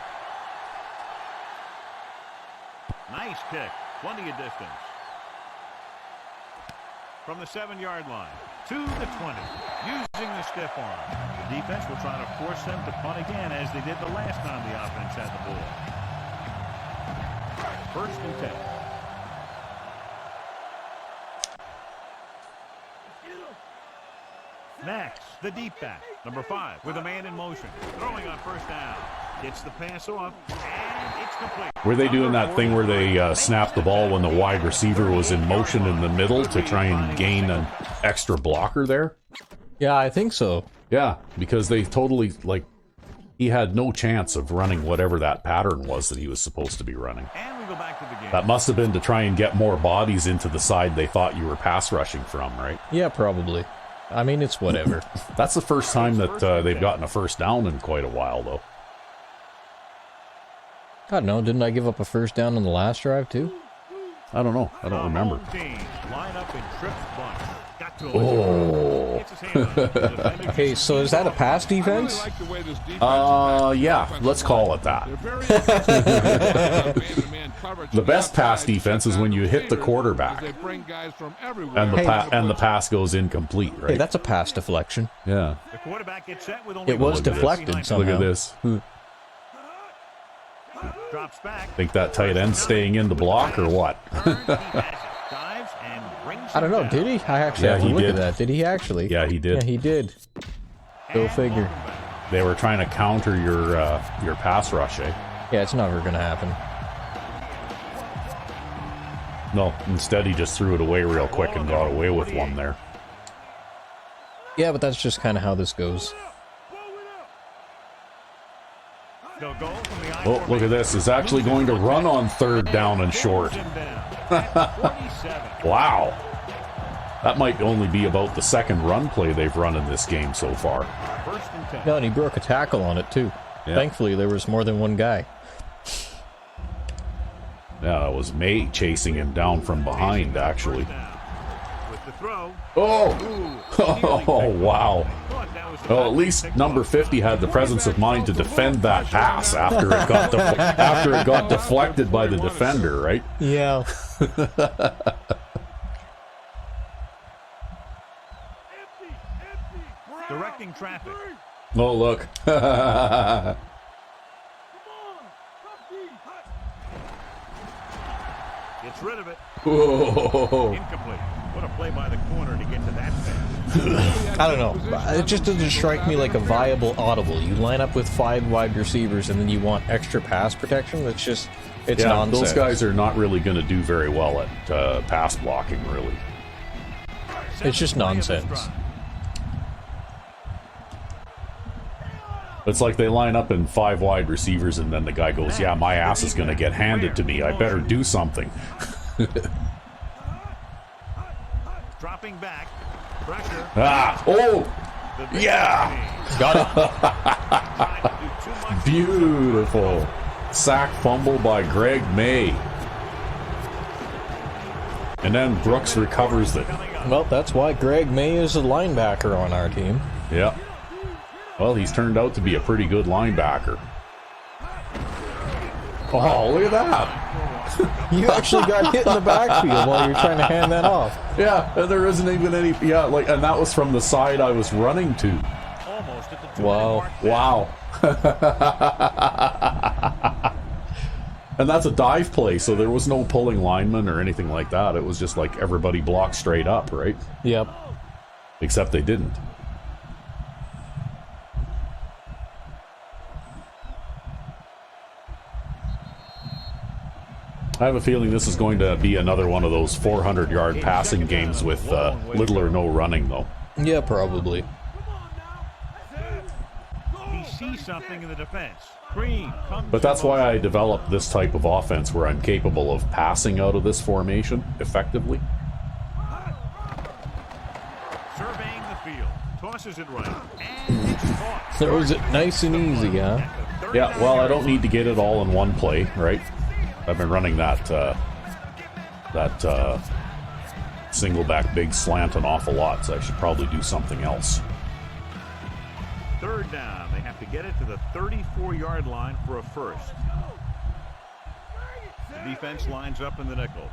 Nice kick. Plenty of distance. From the 7-yard line to the 20. Using the stiff arm. The defense will try to force them to punt again as they did the last time the offense had the ball. 1st and 10. Next, the deep back, number 5, with a man in motion. Throwing on first down. Gets the pass off, and it's complete. Were they doing that thing where they snapped the ball when the wide receiver was in motion in the middle to try and gain an extra blocker there? Yeah, I think so. Yeah, because they totally, like, he had no chance of running whatever that pattern was that he was supposed to be running. And we go back to the game. That must have been to try and get more bodies into the side they thought you were pass rushing from, right? Yeah, probably. I mean, it's whatever. That's the first time that they've gotten a first down in quite a while, though. I don't know. Didn't I give up a first down on the last drive, too? I don't know. I don't remember. Line up in trips bunch.Got to him. Oh. Gets his hand on it. The defender Okay, so is that a pass I really defense? like the way this defense Yeah, let's call it that. They're very aggressive. Man-to-man coverage The on best pass outside, defense is when you hit the receivers, quarterback. as they bring guys from everywhere. And the Hey. and the pass goes incomplete, right? Hey, that's a pass deflection. Yeah. The quarterback gets set with only It was one man deflected behind him. somehow. Look at this. Drops back. Think that tight end staying in the block or what? Turns, he has it. Dives and brings I don't know. him down. Did he? I actually Yeah, have to he look did. at that. Did he actually? Yeah, he did. Yeah, he did. Go And figure. welcome back. They were trying to counter your pass rush, eh? Yeah, it's never going to happen. No, instead he just threw it away real quick and got away with one there. Yeah, but that's just kind of how this goes. They'll go from the Oh, look at this. It's actually going to run on 3rd down and short. Pulls him down at 47. Wow. That might only be about the 2nd run play they've run in this game so far. 1st and 10. No, and he broke a tackle on it, too. Yeah. Thankfully, there was more than one guy. Yeah, it was May chasing him down from behind, actually. With the throw. Oh! Oh, wow. Thought that was Well, at least number 50 had the presence of mind to defend that pass after it got deflected by the defender, right? Yeah. directing traffic. Oh, look. Gets rid of it. Whoa. Incomplete. What a play by the corner to get to that pass. I don't know. It just doesn't strike me like a viable audible. You line up with 5 wide receivers and then you want extra pass protection. It's just, it's Yeah, nonsense. those guys are not really going to do very well at pass blocking, really. It's just Seventh play of this nonsense. drive. It's like they line up in 5 wide receivers, and then the guy goes, yeah, my ass is going to get handed to me. I better do something. Dropping back. Pressure. Ah! Oh! Yeah! Got it. Beautiful. Sack fumble by Greg May. And then Brooks recovers it. Well, that's why Greg May is a linebacker on our team. Yeah. Well, he's turned out to be a pretty good linebacker. Oh, look at that. You actually got hit in the backfield while you're trying to hand that off. Yeah, and there isn't even any... Yeah, like, and that was from the side I was running to. Almost at the Wow. Wow. And that's a dive play, so there was no pulling lineman or anything like that. It was just like everybody blocked straight up, right? Yep. Except they didn't. I have a feeling this is going to be another one of those 400-yard passing games with little or no running, though. Yeah, probably. He sees something in the defense. Green comes. But that's why I developed this type of offense where I'm capable of passing out of this formation effectively. Surveying the field. Tosses it right. And it's caught. Throws it nice and easy, huh? Yeah, well, I don't need to get it all in one play, right? I've been running that single back big slant an awful lot, so I should probably do something else. Third down. They have to get it to the 34-yard line for a first. The defense lines up in the nickel.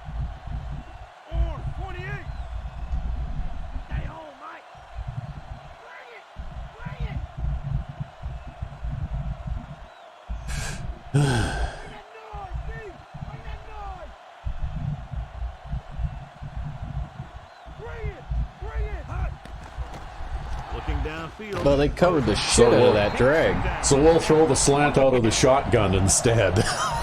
Looking downfield. Well, they covered the shit out of that drag. So we'll throw the slant out of the shotgun instead.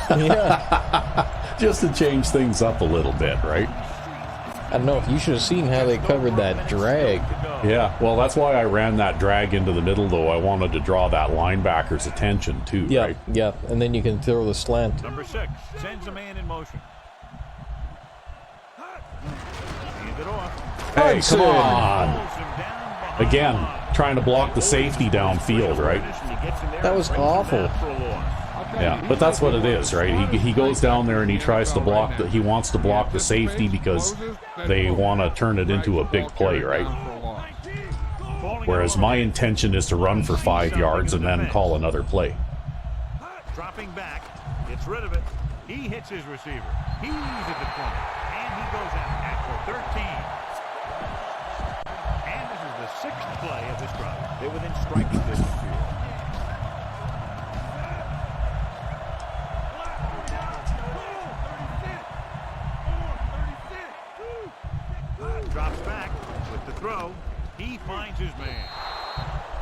Yeah. Just to change things up a little bit, right? I don't know if you should have seen how they covered that drag. Yeah, well, that's why I ran that drag into the middle, though. I wanted to draw that linebacker's attention, too, Yeah, right? yeah, and then you can throw the slant. Number 6 sends a man in motion. Hand it off. Hey, Hudson. come on! Pulls him down behind Again, the line. trying to block the safety downfield, right? That was awful. Yeah, but that's what it is, right? He goes down there and he tries to block the, he wants to block the safety because they want to turn it into a big play, right? Whereas my intention is to run for 5 yards and then call another play. Dropping back, gets rid of it. He hits his receiver. He's at the corner, and he goes out at the 13. And this is the 6th play of this drive. They're within striking distance here. Drops back with the throw. He finds his man.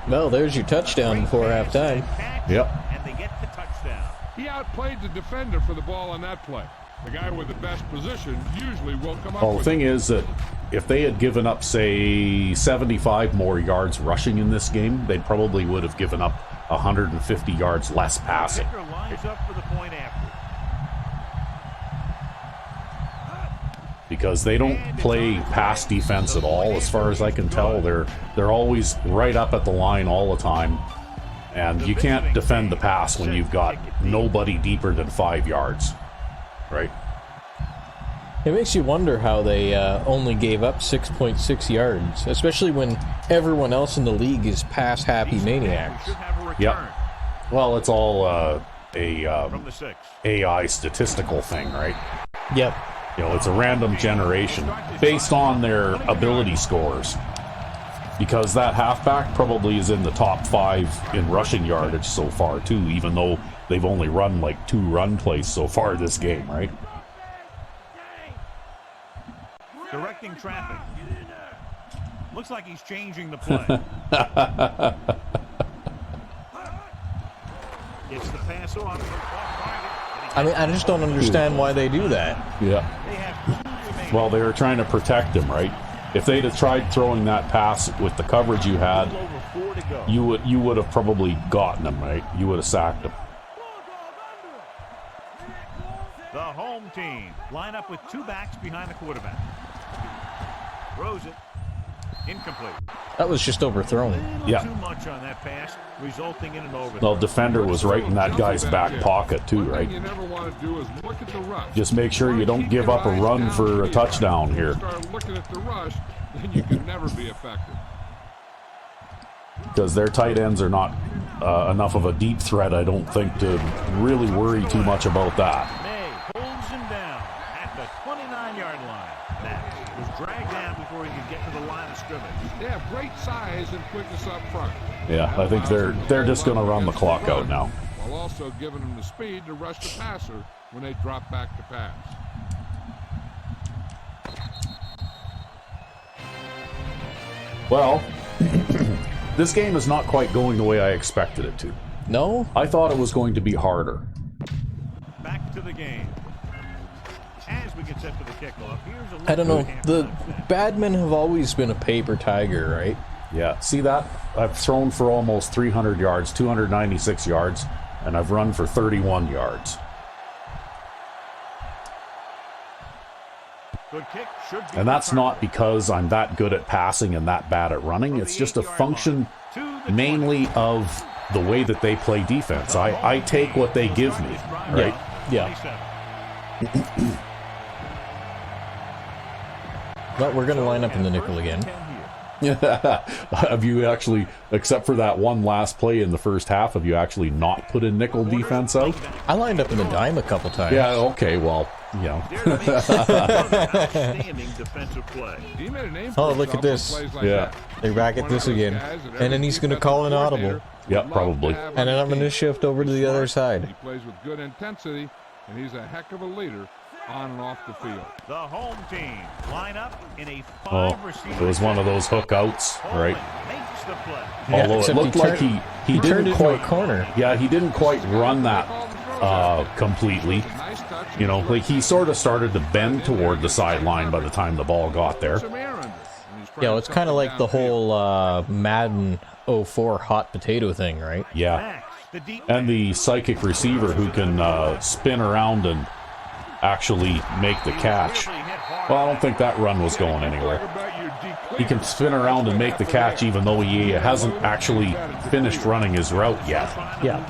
Well, there's your touchdown before halftime. Yep. And they get the touchdown. He outplayed the defender for the ball on that play. The guy with the best position usually will come up Well, the with thing is that if they had given up, say, 75 more yards rushing in this game, they probably would have given up 150 yards less passing. Kicker lines up for the point after. Because they don't play pass defense at all, as far as I can tell. They're always right up at the line all the time, and you can't defend the pass when you've got nobody deeper than 5 yards, right? It makes you wonder how they only gave up 6.6 yards, especially when everyone else in the league is pass-happy maniacs. Should have a return Yep. Well, it's all from the 6. AI statistical thing, right? Yep. You know, it's a random generation based on their ability scores. Because that halfback probably is in the top 5 in rushing yardage so far, too, even though they've only run like 2 run plays so far this game, right? Directing traffic. Looks like he's changing the play. Gets the pass off. I mean, I just don't understand why they do that. Yeah. They have 2 remaining. Well, they were trying to protect him, right? If they'd have tried throwing that pass with the coverage you had 4 to go. you would have probably gotten him, right? You would have sacked him. The home team line up with 2 backs behind the quarterback. Throws it. Incomplete. That was just overthrown. Yeah. Too much on that pass, resulting in an overthrow. The defender was right in that guy's back pocket too, right? You never want to do is look at the rush. Just make sure you don't give up a run for a touchdown here. Start looking at the rush, then you can never be effective. Because their tight ends are not enough of a deep threat, I don't think, to really worry too much about that. May holds him down at the 29-yard line. That was dragged down before he could get to the line of scrimmage. They have great size and quickness up front. Yeah, I think they're just going to run the clock out now. While also giving them the speed to rush the passer when they drop back to pass. Well, this game is not quite going the way I expected it to. No? I thought it was going to be harder. Back to the game. As we get set for the kickoff, here's a I don't know. look at The halftime. Badmen have always been a paper tiger, right? Yeah, see that? I've thrown for almost 300 yards, 296 yards, and I've run for 31 yards. Good kick should be And that's not returned. because I'm that good at passing and that bad at running. It's just a function mainly of the way that they play defense. I take what they give me, right? Yeah. But we're going to line up in the nickel again. Have you actually, except for that one last play in the first half, have you actually not put in nickel defense out? I lined up in the dime a couple times. Yeah, okay, well, you know. Outstanding defensive play. He made a name Oh, for look at himself this. on plays like Yeah. that. They're back at One this of those again. guys that And then every he's going to defensive call an coordinator audible. Yeah, would love probably. to have And then on I'm going the to team. shift over to the other He side. plays with good intensity, and he's a heck of a leader on and off the field. The home team line up in a Oh, 5-receiver. it was one of those hook outs, right? Makes the play. Yeah, Although it except looked he like turned- he he turned didn't into a quite corner. Yeah, he didn't quite run that completely. Nice touch. You know, like he sort of started to bend toward the sideline by the time the ball got there. Some air under it, and he's Yeah, trying it's kind of something like the downfield. whole Madden 04 hot potato thing, right? Yeah. Max, the deep And the psychic receiver who can spin around and actually make the catch. Well, I don't think that run was going anywhere. He can spin around and make the catch even though he hasn't actually finished running his route yet. Yeah.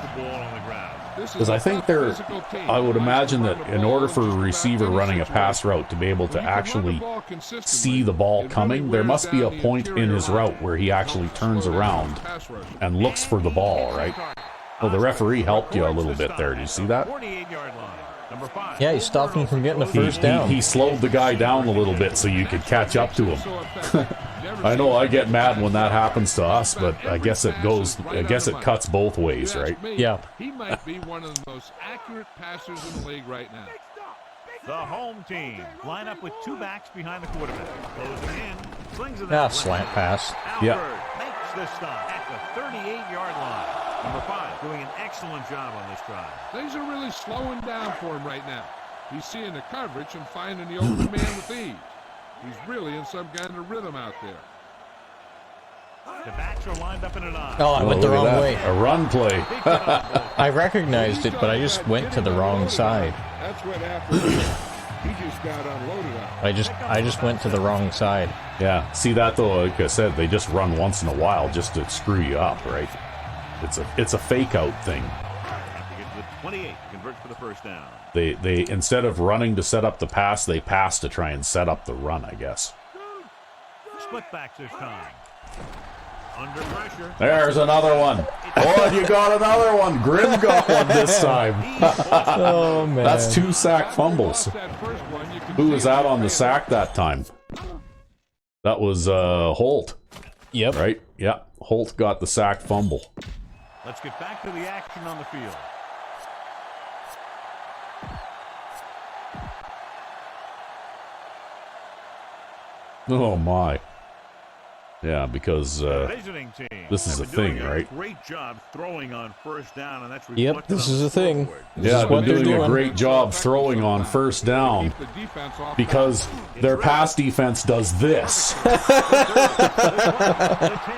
Because I think I would imagine that in order for a receiver running a pass route to be able to actually see the ball coming, there must be a point in his route where he actually turns around and looks for the ball, right? Well, the referee helped you a little bit there. Did you see that? 48-yard line. Number 5. Yeah, he stopped him from getting a first down. He slowed the guy down a little bit so you could catch up to him. I know I get mad when that happens to us, but I guess it cuts both ways, right? Yeah. He might be one of the most accurate passers in the league right now. The home team line up with 2 backs behind the quarterback. Closing in. Slings it Ah, out. slant pass. Yeah. Alford makes the stop at the 38-yard line. Number 5 doing an excellent job on this drive. Things are really slowing down for him right now. He's seeing the coverage and finding the open man with ease. He's really in some kind of rhythm out there. The backs are lined up in an eye. Oh, I went the look at wrong that. way. A run play. I recognized it, but I just went to the wrong side. That's what happened. He just got unloaded on. I just went to the wrong side. Yeah. See that though? Like I said, they just run once in a while just to screw you up, right? It's a fake out thing. Have to get to the 28 to convert for the first down. They instead of running to set up the pass, they pass to try and set up the run, I guess. Split backs this time. Under pressure. There's another one. Oh, you got another one. Grim got one this time. Oh, man. That's 2 sack fumbles. That first one, you can Who see was it out right on the there. sack that time? That was Holt, Yep. right? Yeah, Holt got the sack fumble. Let's get back to the action on the field. Oh my. Yeah, because Visiting team. this is have a been doing thing, a right? Great job throwing on first down, and that's Yep, reflected this on is the a thing. scoreboard. This Yeah, is they're what they're doing a doing. great job throwing on first down Keep the defense off because their pass defense does this. The 10.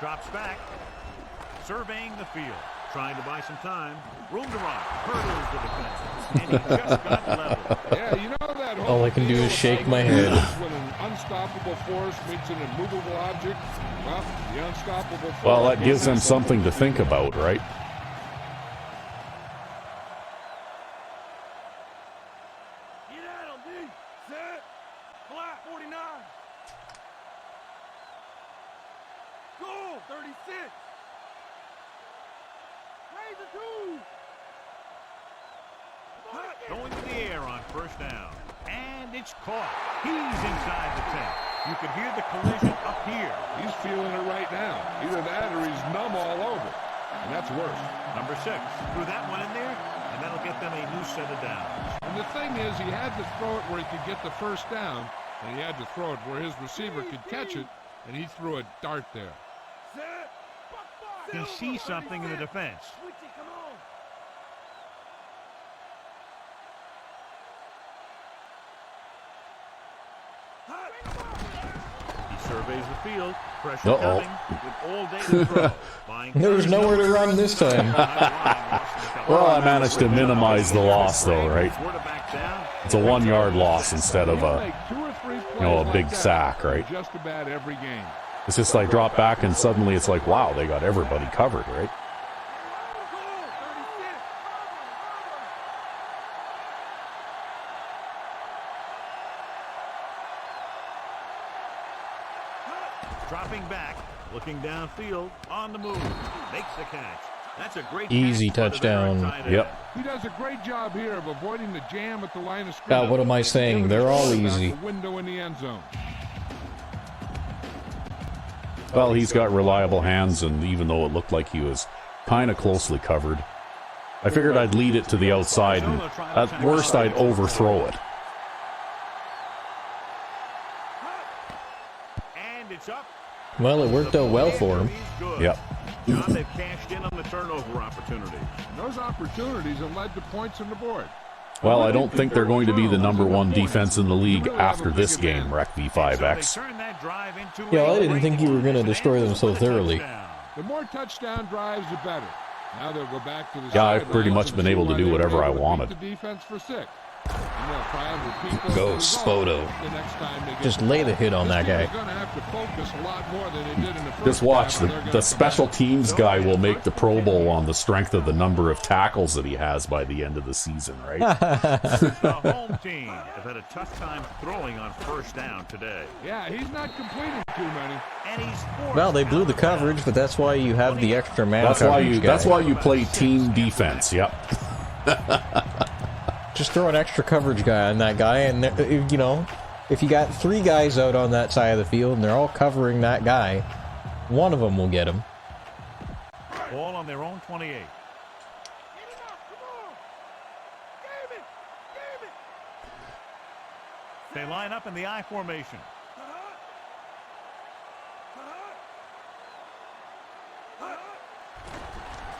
Drops back. Surveying the field. Trying to buy some time. Room to run. Hurdles the defense. And he just got level. Yeah, you know that whole All I can do deal is shake my about head. when an unstoppable force meets an immovable object. Well, the unstoppable force. Well, that gives them something to think about, right? Get out on D. Set. Flat 49. Goal 36. Raise a two. Going to the air on first down. And it's caught. He's inside the 10. You could hear the collision up here. He's feeling it right now. Either that or he's numb all over. And that's worse. Number 6. Threw that one in there, and that'll get them a new set of downs. And the thing is, he had to throw it where he could get the first down, and he had to throw it where his receiver could catch it, and he threw a dart there. Set. He sees something in the defense. Switch it, come on. He surveys the field. Pressure Uh-oh. coming with all day to throw. Buying There was nowhere to run this time. Well, I managed to minimize the loss, though, right? Quarterback down. It's a 1-yard loss instead of He'll a, make 2 or 3 plays a like big that sack, right? Just about every game. It's just like drop back and suddenly it's like, wow, they got everybody covered, right? Goal 36. Dropping back, looking downfield, on the move, makes the catch. That's a great Easy catch by the touchdown. veteran tight end. Yep. He does a great job here of avoiding the jam at the line of scrimmage. God, what am I saying? Giving They're the all quarterback easy. a window in the end zone. Well, he's got reliable hands, and even though it looked like he was kind of closely covered, I figured I'd lead it to the outside, and at worst I'd overthrow it. And it's up. Well, it worked out well for him. He's good. Yep. John, they've cashed in on the turnover opportunity. And those opportunities have led to points on the board. Well, I don't think they're going to be the #1 defense in the league after this game, Rec V5X. So they turn that drive into Yeah, well, a I didn't great think you were one. going to destroy them so With a thoroughly. touchdown. The more touchdown drives, the better. Now they'll go back to the Yeah, I've sidelines pretty much and been see able to why do they were whatever I able to beat wanted. The defense for 6. And they'll try and repeat those Ghost results photo. the next time they get Just the lay ball. the hit on This that team guy. is gonna have to focus a lot more than they did in the first Just watch, half, or they're gonna the come special back. teams guy will make the Pro Bowl on the strength of the number of tackles that he has by the end of the season, right? The home team have had a tough time throwing on first down today. Yeah, he's not completing too many. And he's forced Well, they blew the out of bounds. coverage, but that's why you have the extra man That's why coverage you. guy. That's why you play team defense. Yep. Just throw an extra coverage guy on that guy, and you know, if you got 3 guys out on that side of the field and they're all covering that guy, one of them will get him. Ball on their own 28. Get him up, come on. Game it. Game it. They line up in the I formation.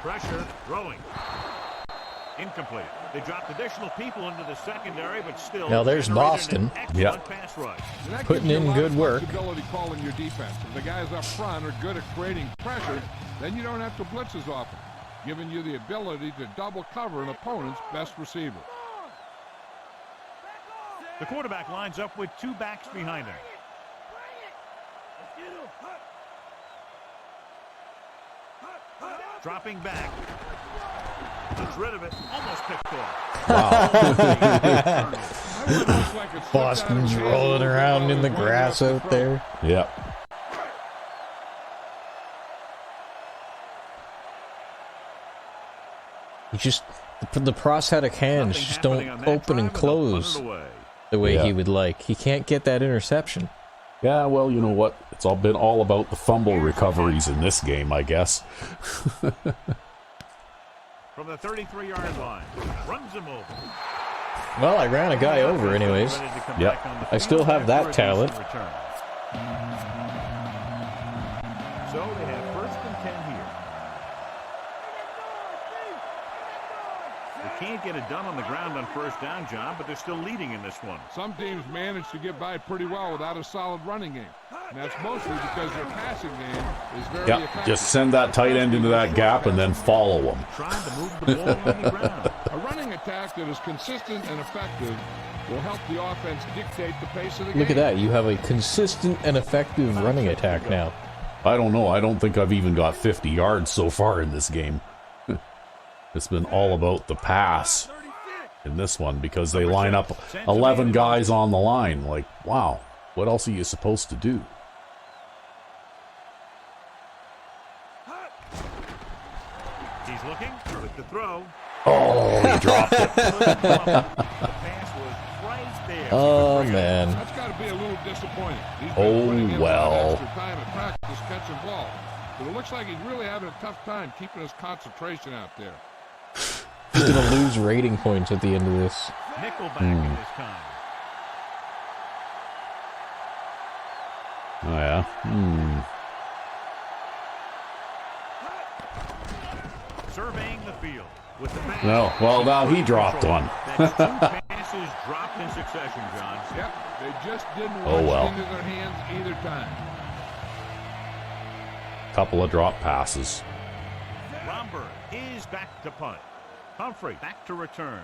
Pressure, throwing. Incomplete. They dropped additional people into the secondary, but still. Now there's generated Boston. an excellent Yep. pass rush. And that Putting gives you in a lot good of work. flexibility calling your defense. If the guys up front are good at creating pressure, then you don't have to blitz as often, giving you the ability to double cover an opponent's best receiver. The quarterback lines up with 2 backs behind him. Let's get him. Dropping back. Gets rid of it. Almost picked off. Boston's rolling around in the grass out there. Yep. You just the prosthetic hands Nothing just happening don't on that open and drive, they'll punt close it away. the way Yeah. he would like. He can't get that interception. Yeah. Well, you know what? It's all been all about the fumble recoveries in this game, I guess. From the 33-yard line. Runs him over. Well, I ran a guy over anyways. Ready to come Yep. back on the I still field have that after a decent talent. return. So they have 1st and 10 here. The can't get it done on the ground on first down, John, but they're still leading in this one. Some teams manage to get by pretty well without a solid running game. And that's mostly because their passing game is very effective. Just send that tight end into that gap and then follow him. Trying to move the ball on the ground. A running attack that is consistent and effective will help the offense dictate the pace of the game. Look at that. You have a consistent and effective running attack now. I don't know. I don't think I've even got 50 yards so far in this game. It's been all about the pass in this one because they line up 11 guys on the line. Like, wow, what else are you supposed to do? He's looking with the throw. Oh, he dropped it. The pass was right there. Oh, man. That's got to be a little disappointing. He's been Oh, putting in well. extra time at practice catching ball. But it looks like he's really having a tough time keeping his concentration out there. He's going to lose rating points at the end of this. Nickelback in this time. Oh, yeah. Surveying the field with the pass. No, well, now he dropped one. That's two passes dropped in succession, John. Yep, they just didn't Oh, launch well. into their hands either time. Couple of drop passes. Romberg is back to punt. Humphrey back to return.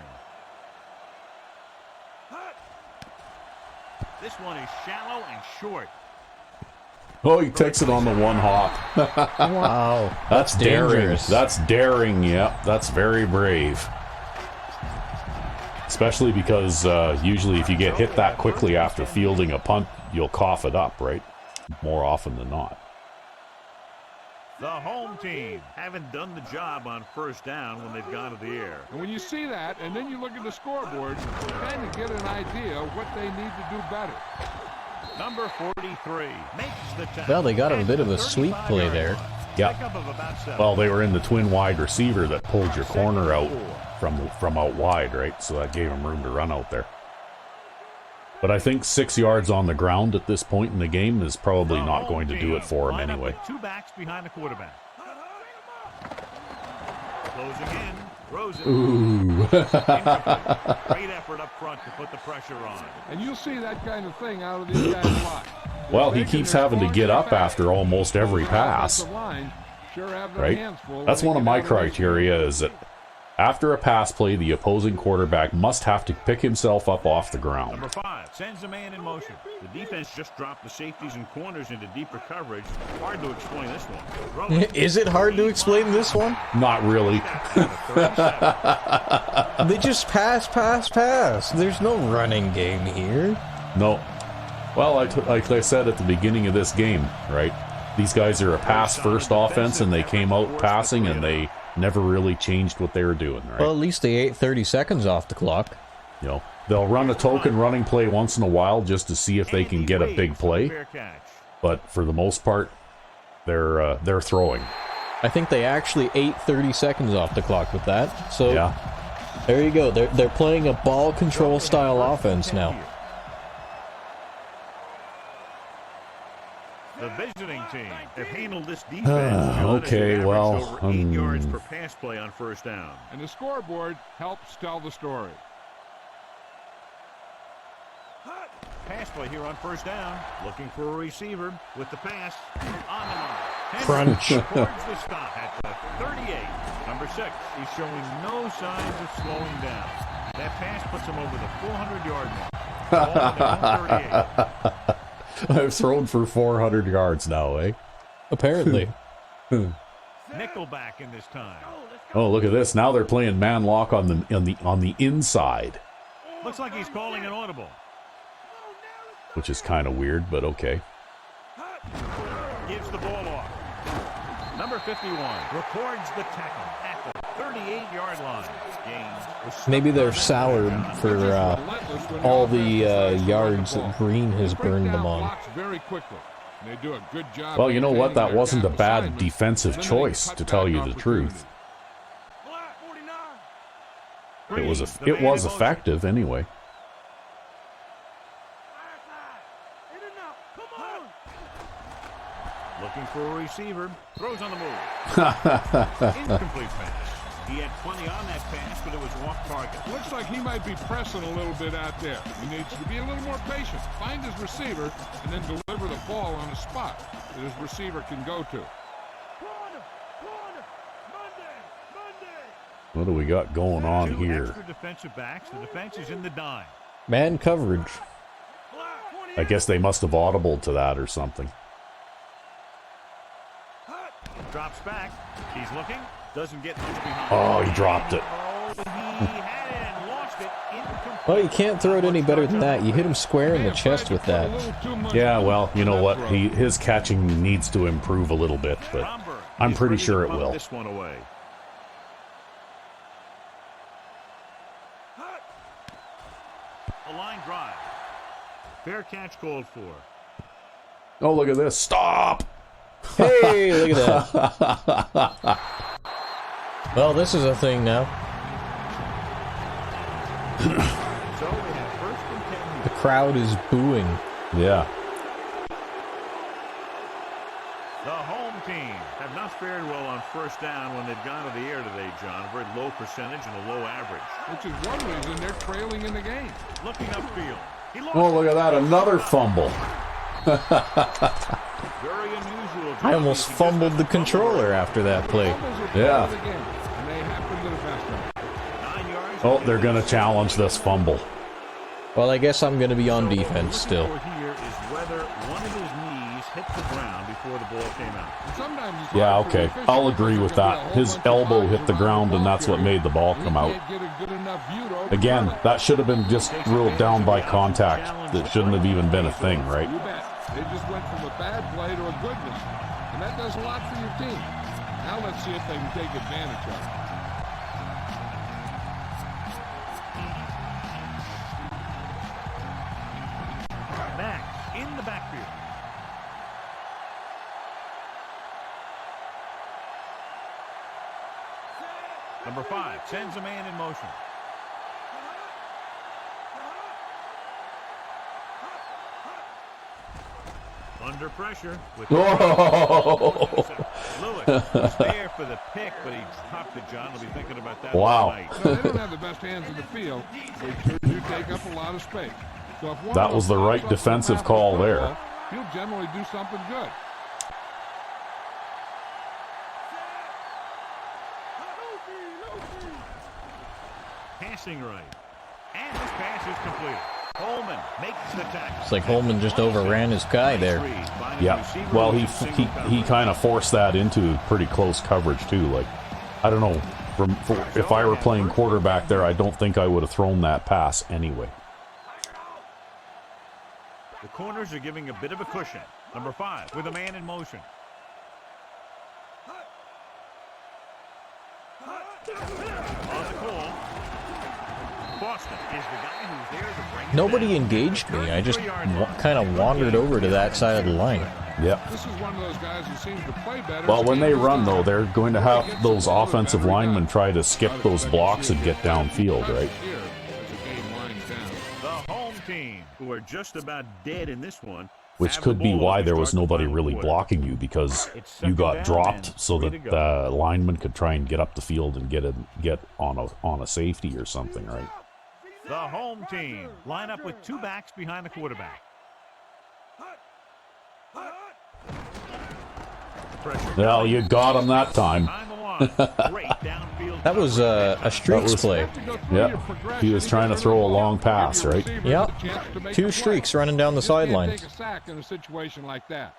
This one is shallow and short. Oh, he takes it on the one hop. Wow. That's daring. dangerous. That's daring, yep. That's very brave. Especially because usually if you get hit that quickly after fielding a punt, you'll cough it up, right? More often than not. The home team haven't done the job on first down when they've gone to the air. And when you see that, and then you look at the scoreboard, you kind of get an idea of what they need to do better. Number 43 makes the tackle. Well, they got a bit of a sweep play there. Yeah. Pickup of about 7. Well, they were in the twin wide receiver that pulled your corner out from out wide, right? So that gave him room to run out there. But I think 6 yards on the ground at this point in the game is probably not going to do it for him anyway. Two backs behind the quarterback. Closing in. Throws it. Ooh. Great effort up front to put the pressure on. And you'll see that kind of thing out of these guys a lot. Well, he keeps having to get up after almost every pass, right? That's one of my criteria is that after a pass play, the opposing quarterback must have to pick himself up off the ground. Number 5 sends a man in motion. The defense just dropped the safeties and corners into deeper coverage. Hard to explain this one. Is it hard to explain this one? Not really. They just pass. There's no running game here. No. Well, like I said at the beginning of this game, right? These guys are a pass-first offense, and they came out passing, and they never really changed what they were doing, right? Well, at least they ate 30 seconds off the clock. You know, they'll run a token running play once in a while just to see if they can get a big play. But for the most part, they're throwing. I think they actually ate 30 seconds off the clock with that. So Yeah. there you go. They're playing a ball control style offense now. The visiting team have handled this defense. Okay, well, over 8 yards per pass play on first down. And the scoreboard helps tell the story. Pass play here on first down. Looking for a receiver with the pass. On the mark. Crunch. Towards the stop at the 38. Number 6. He's showing no signs of slowing down. That pass puts him over the 400-yard mark. Ball at the 38. I've thrown for 400 yards now, eh? Apparently. Nickelback in this time. Oh, look at this. Now they're playing man lock on the inside, Looks like he's calling an audible. which is kind of weird, but okay. Gives the ball off. Number 51 records the tackle at the 38-yard line. Maybe they're soured for all the yards that Green has burned them on. Well, you know what? That wasn't a bad defensive choice, to tell you the truth. It was effective anyway. Looking for a receiver. Throws on the move. Incomplete pass. He had plenty on that pass, but it was off target. Looks like he might be pressing a little bit out there. He needs to be a little more patient. Find his receiver and then deliver the ball on a spot that his receiver can go to. Corner, Monday. What do we got going on Two here? extra defensive backs. The defense is in the dime. Man coverage. I guess they must have audibled to that or something. Drops back. He's looking. Doesn't get much behind. Oh, he dropped it. Oh, he had it and lost it. Incomplete. Well, you can't throw it any better than that. You hit him square in the chest with that. Yeah, well, you know what? His catching needs to improve a little bit, but Romberg I'm is pretty ready to sure it punt will. This one away. A line drive. Fair catch called for. Oh, look at this. Stop! Hey, look at that. Well, this is a thing now. So we have first and 10. The crowd is booing. Yeah. The home team have not fared well on first down when they've gone to the air today, John. A very low percentage and a low average. Which is one reason they're trailing in the game. Looking upfield. He lost Oh, look at that. Another fumble. Very unusual. I almost fumbled the controller after that play. Yeah. And they happen to the best of them. 9 yards. Oh, they're going to challenge this fumble. Well, I guess I'm going to be on So what defense we're still. looking for here is whether one of his knees hit the ground before the ball came out. And sometimes it's Yeah, hard for the okay. official I'll because agree there's with gonna be a that. whole His bunch of elbow eyes hit the around ground, and ball that's what carrier. made the ball He come out. can't get a good enough view to overturn Again, it. that should have been just ruled down by contact. That shouldn't have even been a thing, right? You bet. They just went from a bad play to a good one. And that does a lot for your team. Now let's see if they can take advantage of it. Max in the backfield. Number 5 sends a man in motion. Under pressure with Oh! Lewis was there for the pick, but he dropped it. John will be thinking about that Wow. all night. No, they don't have the best hands in the field. They sure do take up a lot of space. So if one That of was them the right pops up defensive and call passes the there. football, he'll generally do something good. Passing right. And this pass is complete. Holman makes the tackle. It's like Holman just overran his guy there. Yeah. Well, he kind of forced that into pretty close coverage too. Like, I don't know. If I were playing quarterback there, I don't think I would have thrown that pass anyway. The corners are giving a bit of a cushion. Number 5 with a man in motion. On the call. Boston is the guy who's there to bring it Nobody down. engaged me. I just kind of wandered over to that side of the line. Yep. This is one of those guys who seems to play better. Well, as when the they game run, goes though, on. they're going to have those offensive linemen try to skip those blocks and get downfield, right? Here, as the game winds down. The home team, who are just about dead in this one. Which have could the be ball why as we there was start the nobody final really quarter. blocking you, because It's you second got down dropped and so three that to go. the lineman could try and get up the field and get on a safety or something, right? The home team line up with 2 backs behind the quarterback. Pressure. Well, you got him that time. Behind the line. Great downfield That was a streaks play. Yep. He was trying to throw a long pass, right? Yep. 2 streaks running down the sideline. Take a sack in a situation like that.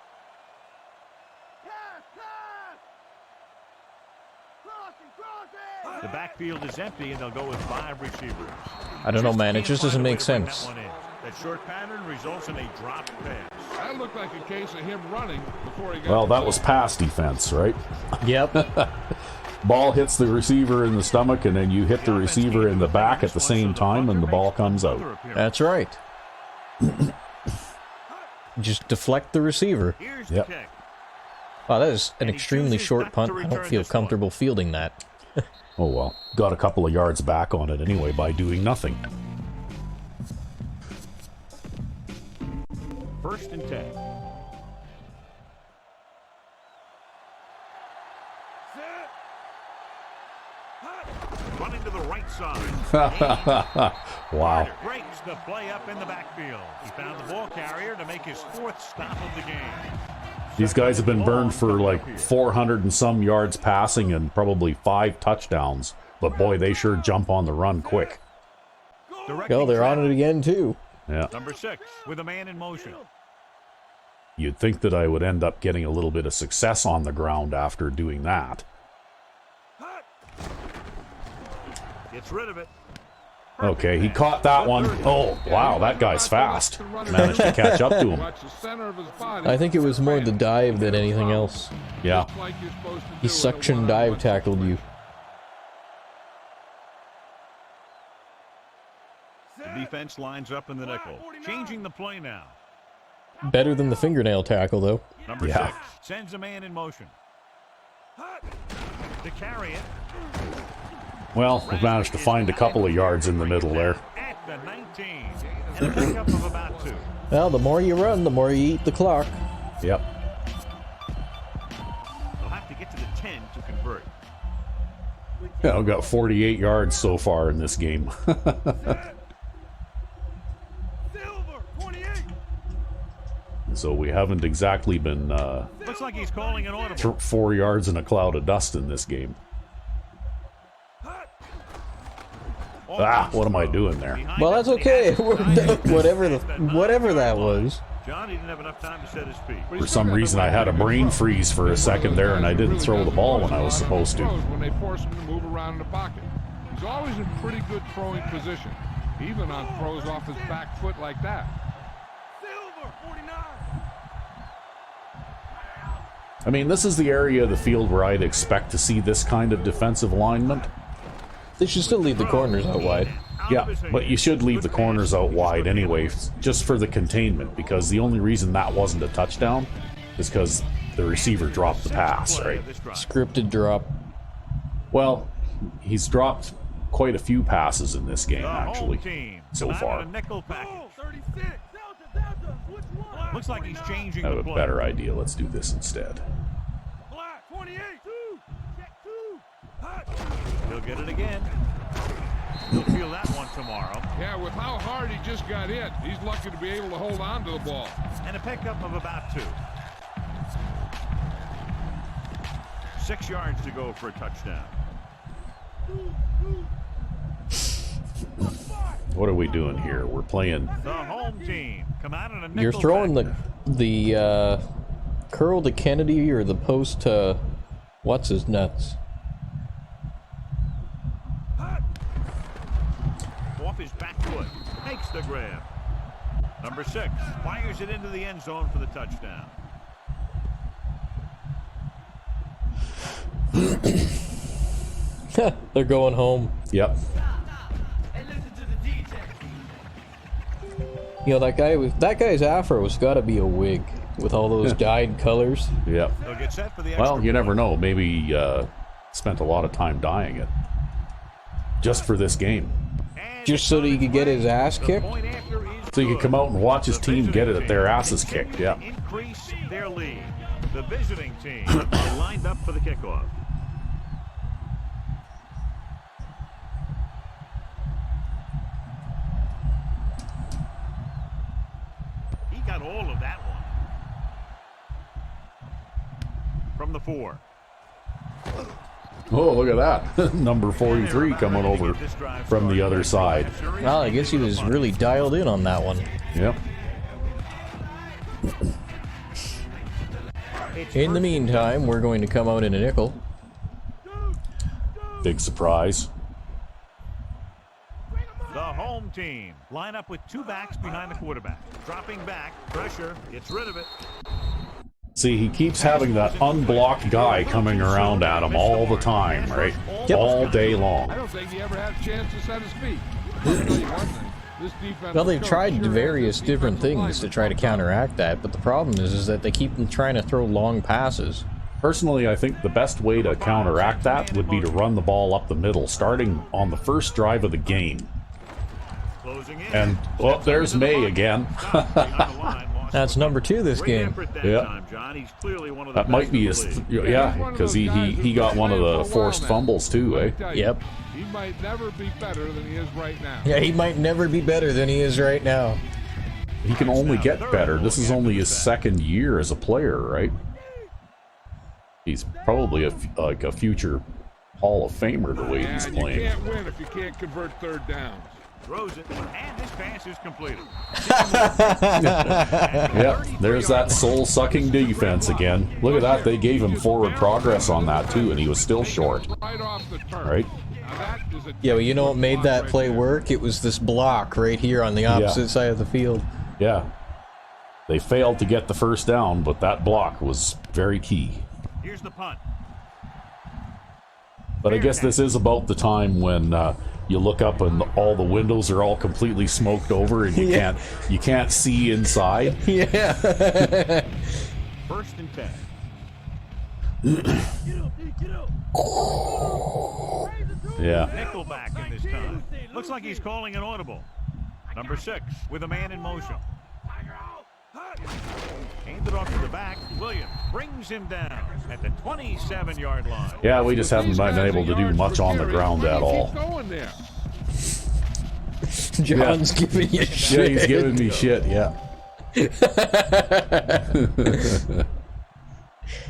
The backfield is empty, and they'll go with 5 receivers. I don't know, man. It just doesn't make Find a way to bring sense. That one in. That short pattern results in a dropped pass. That looked like a case of him running before he got Well, the that was sack. pass defense, right? Yep. Ball hits the receiver in the stomach, and then you hit the receiver in the back at the same time, and the ball comes out. That's right. Just deflect the receiver. Here's Yep. the kick. Wow, that is an And he extremely chooses short not punt. to I don't return feel this one. comfortable fielding that. Oh well, got a couple of yards back on it anyway by doing nothing. First and 10. offside. Wow. Breaks the play up in the backfield. He found the ball carrier to make his 4th stop of the game. These guys have been burned for like 400 and some yards passing and probably 5 touchdowns. But boy, they sure jump on the run quick. Well, they're on it again, too. Yeah. Number 6 with a man in motion. You'd think that I would end up getting a little bit of success on the ground after doing that. Gets rid of it. Okay, he caught that one. Oh, wow, that guy's fast. Managed to catch up to him. I think it was more the dive than anything else. Yeah. He suction dive tackled you. The defense lines up in the nickel. Changing the play now. Better than the fingernail tackle, though. Number Yeah. 6 sends a man in motion. To carry it. Well, we managed to find a couple of yards in the middle there. At the 19. And a pickup of about 2. Well, the more you run, the more you eat the clock. Yep. They'll have to get to the 10 to convert. Yeah, I've got 48 yards so far in this game. So we haven't exactly been Looks like he's calling an audible. 4 yards in a cloud of dust in this game. Ah, what am I doing there? Well, that's okay. whatever that was. John, he didn't have enough time to set his feet. For some reason, I had a brain freeze for a second there, and I didn't throw the ball when I was supposed to. When they force him to move around in the pocket, he's always in pretty good throwing position, even on throws off his back foot like that. I mean, this is the area of the field where I'd expect to see this kind of defensive alignment. They should still leave the corners out wide. Yeah, but you should leave the corners out wide anyway, just for the containment, because the only reason that wasn't a touchdown is because the receiver dropped the pass, right? Scripted drop. Well, he's dropped quite a few passes in this game, actually, so far. Looks like he's changing I have the a play. better idea. Let's do this instead. He'll get it again. He'll feel that one tomorrow. Yeah, with how hard he just got hit, he's lucky to be able to hold on to the ball. And a pickup of about 2. 6 yards to go for a touchdown. What are we doing here? We're playing... The home team come out in a nickel. You're throwing back. the curl to Kennedy or the post to what's his nuts. Off his back foot. Makes the grab. Number 6 fires it into the end zone for the touchdown. They're going home. Yep. You know, that guy's afro has got to be a wig with all those dyed colors. Yep. They'll get set for the Well, extra you never point. know. Maybe spent a lot of time dyeing it. Just for this game. And Just so that he could get his ass the kicked. point after is So you good. could come out and watch his The team get visiting their team asses kicked, yeah. continues to Increase their lead. The visiting team are lined up for the kickoff. He got all of that one. From the 4. Oh, look at that. Number 43 coming over from the other side. Well, I guess he was really dialed in on that one. Yep. In the meantime, we're going to come out in a nickel. Big surprise. The home team line up with 2 backs behind the quarterback. Dropping back, pressure, gets rid of it. See, he keeps having that unblocked guy coming around at him all the time, right? Yep. All day long. I don't think he ever had a chance to set his feet. I'll tell you one thing, this defense Well, they've coach tried sure has various this different defensive things to line try to counteract that, but the problem is that they keep trying to throw long passes. Personally, I think the best way to counteract that would be to run the ball up the middle, starting on the first drive of the game. Closing in. And, well, there's May again. Behind the line, toss. That's number 2 this Great game. effort that Yeah. time, John. He's clearly one of the That might best be in his, the league. yeah, because he got one of the forced fumbles too, Let me eh? tell you, Yep. He might never be better than he is right now. Yeah, he might never be better than he is right now. He can only get better. This is only his second year as a player, right? He's probably like a future Hall of Famer the way he's And you playing. can't win if you can't convert third downs. Throws it, and this pass is completed. Yeah, there's that soul-sucking defense again. Look at that, they gave him forward progress on that too, and he was still short. Right off the turn. Right? Now that is a Yeah, but you know what made that right play there. work? It was this block right here on the opposite side of the field. Yeah. They failed to get the first down, but that block was very key. Here's the punt. But I guess this is about the time when you look up and all the windows are all completely smoked over and you can't see inside. Yeah. First and 10. Yeah. Nickelback in this time. Looks like he's calling an audible. Number 6 with a man in motion. Handed off to the back. Williams brings him down at the 27-yard line. Yeah, we just haven't been able to do much on the ground at all. Keep going there. John's giving you shit. Yeah, he's giving me shit, yeah.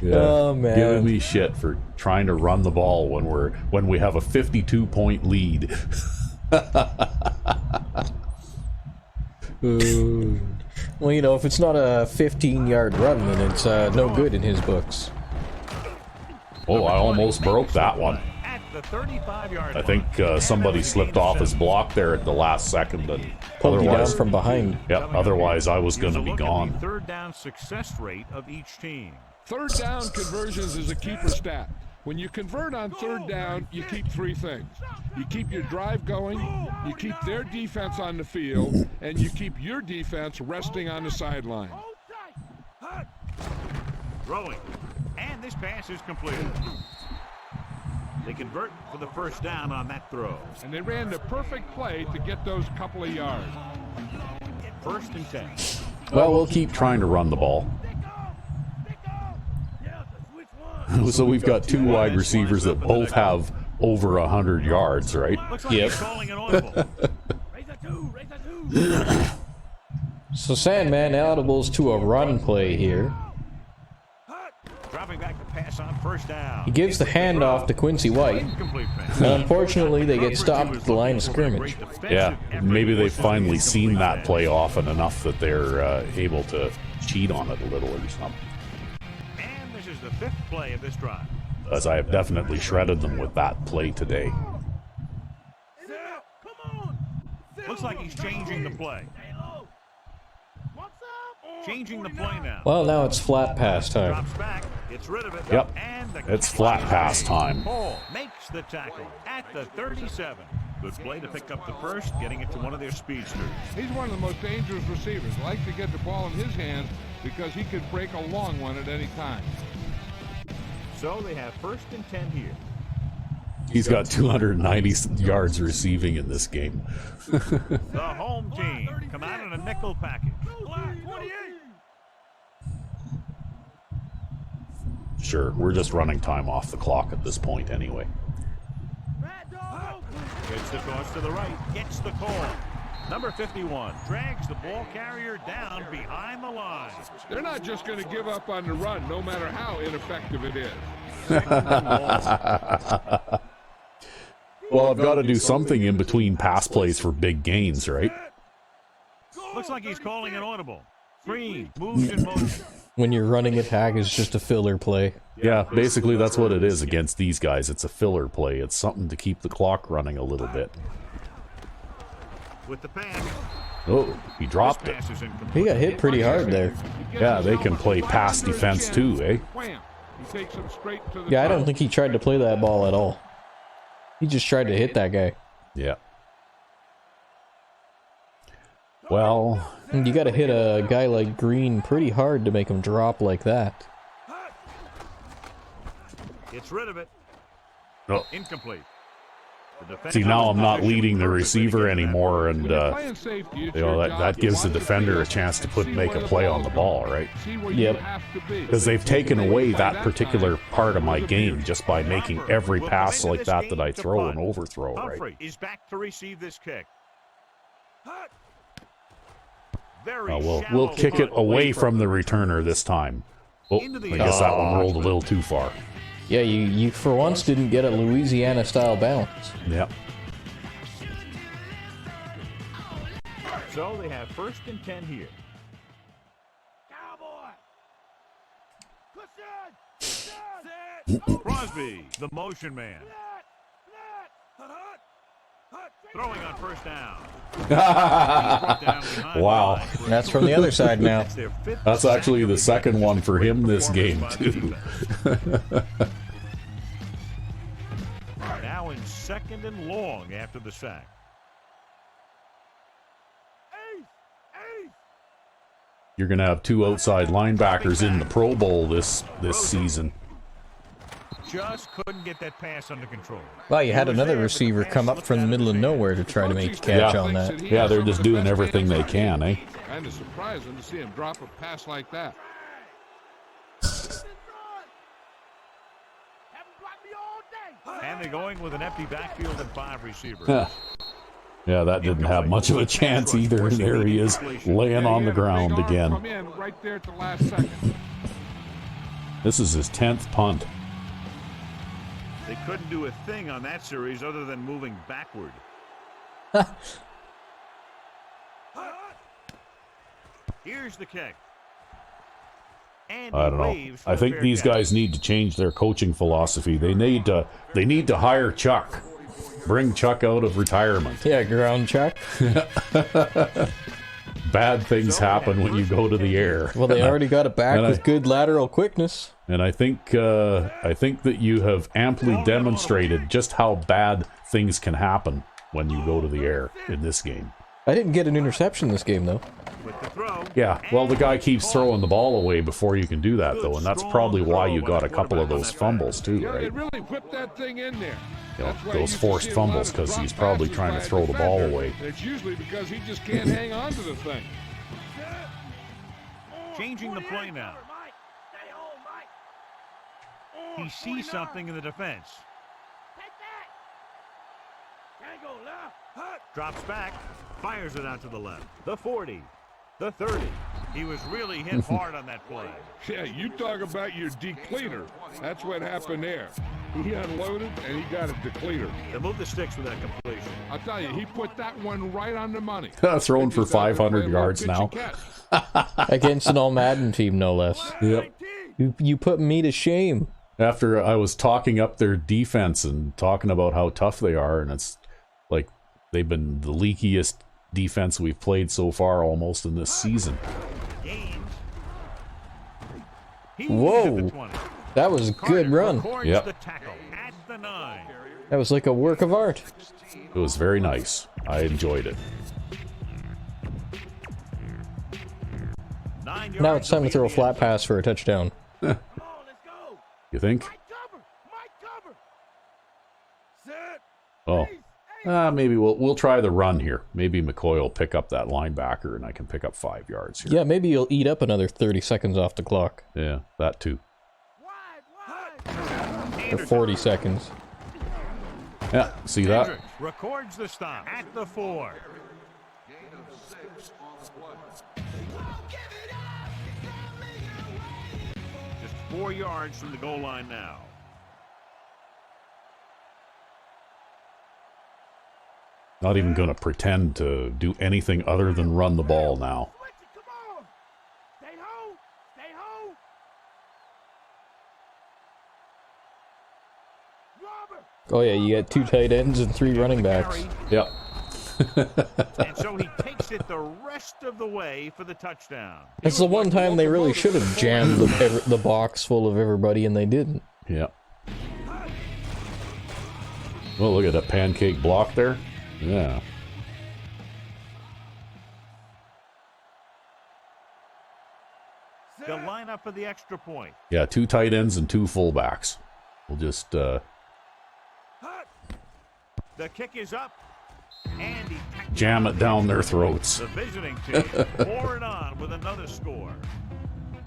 Yeah, Oh, man. giving me shit for trying to run the ball when we have a 52-point lead. Well, you know, if it's not a 15-yard run, then it's no good in his books. Oh, I almost broke that one. At the 35-yard I think somebody slipped off his block there at the last second, and Pulled you down otherwise, from behind. otherwise I was going to be gone. Third down success rate of each team. Third down conversions is a keeper stat. When you convert on third down, you keep 3 things. You keep your drive going, you keep their defense on the field, and you keep your defense resting on the sideline. Throwing. And this pass is completed. They convert for the first down on that throw. And they ran the perfect play to get those couple of yards. First and 10. Well, we'll keep trying to run the ball. So we've got 2 wide receivers that both have over 100 yards, right? Looks like he's calling an audible. So Sandman audibles to a run play here. Dropping back the pass on first down. He gives the handoff to Quincy White. Incomplete pass. And unfortunately, they get stopped at the line of scrimmage. Yeah, maybe they've finally seen that play often enough that they're able to cheat on it a little or something. And this is the 5th play of this drive. As I have definitely shredded them with that play today. Looks like he's changing the play. Changing the play now. Well, now it's flat pass time. Drops back. Gets rid of it. Yep. And the It's flat pass time. Paul makes the tackle at the 37. Good play to pick up the first, getting it to one of their speedsters. He's one of the most dangerous receivers. Likes to get the ball in his hands because he could break a long one at any time. So they have first and 10 here. He's got 290 yards receiving in this game. The home team come out in a nickel package. Sure, we're just running time off the clock at this point anyway. Gets the toss to the right. Gets the call. Number 51 drags the ball carrier down behind the line. They're not just going to give up on the run, no matter how ineffective it is. Well, I've got to do something in between pass plays for big gains, right? Looks like he's calling an audible. Green moves in motion. When your running attack is just a filler play. Yeah, basically that's what it is against these guys. It's a filler play. It's something to keep the clock running a little bit. With the pass. Oh, he dropped it. Pass is incomplete. He got hit pretty hard there. Yeah, they can play pass defense too, eh? Wham! He takes him straight to the Yeah, I top. don't think he tried to play that ball at all. He just tried to hit that guy. Yeah. Well, And you gotta hit a guy like Green pretty hard to make him drop like that. Gets rid of it. no. Incomplete. See, now I'm not leading the receiver anymore, and When you're playing safety, it's you know, your that job gives to the watch defender field, a chance to see make where a the play on the ball's ball, going, right? see where Yep. you have to be. Because they've taken away that By particular time, part of my it was a game beauty. just by making every pass like that I throw and overthrow, right? Humphrey is back to receive this kick. Very We'll shallow kick it punt away from the returner this time. Oh, Into the I guess that one end. rolled a little too far. Yeah, you for once didn't get a Louisiana-style bounce. Yep. So they have 1st and 10 here. Cowboy. Cushion. Crosby, the motion man. Throwing on 1st down. Brought down behind Wow. the line for a That's from the other side now. That's their 5th That's sack actually of the game. second one for him Great this game, performance by the too. defense. Now in 2nd and long after the sack. You're going to have 2 outside linebackers in the Pro Bowl this season. Just couldn't get that pass under control. Well, you had another receiver come up from the middle of nowhere to try to make a catch on that. Yeah, they're just doing everything they can, eh? Kind of surprising to see him drop a pass like that. And they're going with an empty backfield and 5 receivers. Yeah, that didn't have much of a chance either. There he is, laying on the ground Come again. in right there at the last second. This is his 10th punt. They couldn't do a thing on that series other than moving backward. Here's the kick. And I he don't know. waves for I the think fair these catch. guys need to change their coaching philosophy. They need to hire Chuck. Bring Chuck out of retirement. Yeah, ground check. Bad things happen when you go to the air. Well, they already got it back And I- with good lateral quickness. And I think that you have amply demonstrated just how bad things can happen when you go to the air in this game. I didn't get an interception this game, though. With the throw. Yeah, well, the guy keeps throwing the ball away before you can do that, though, and that's probably why you got a couple of those fumbles, too, Yeah, they right? really whipped that thing in there. You know, That's why those you forced see a lot of fumbles, 'cause drop he's probably passes trying to by a throw the ball defender. away. It's usually because he just can't hang on to the thing. Changing the play now. He sees something in the defense. Drops back. Fires it out to the left. The 40. The 30. He was really hit hard on that play. Yeah, you talk about your depleter. That's what happened there. He unloaded and he got a depleter. They moved the sticks with that completion. I'll tell you, he put that one right on the money. Throwing for Just out there 500 playing yards little now. pitch and catch. Against an All-Madden team, no less. Yep. You put me to shame. After I was talking up their defense and talking about how tough they are, and it's like they've been the leakiest defense we've played so far almost in this season. Gains. He's Whoa. at the 20. That was a good Carter run. records Yep. the tackle at the 9. That was like a work of art. It was very nice. I enjoyed it. 9 Now yards it's time to lead throw a the flat end zone. pass for a touchdown. You think? Mike cover. Set. Oh, maybe we'll try the run here. Maybe McCoy will pick up that linebacker, and I can pick up 5 yards here. Yeah, maybe you'll eat up another 30 seconds off the clock. Yeah, that too. Or 40 seconds. Yeah, see that? Hendricks records the stop at the 4. Just 4 yards from the goal line now. Not even going to pretend to do anything other than run the ball now. Come on. Stay home. Stay home. Robert. Oh yeah, you got 2 tight ends and 3 running backs. Yep. And so he takes it the rest of the way for the touchdown. It's the one time they really should have jammed the box full of everybody, and they didn't. Yep. Well, look at that pancake block there. Yeah. They'll line up for the extra point. Yeah, 2 tight ends and 2 fullbacks. We'll just The kick is up. And he Jam it down their throats. The visiting team pouring on with another score.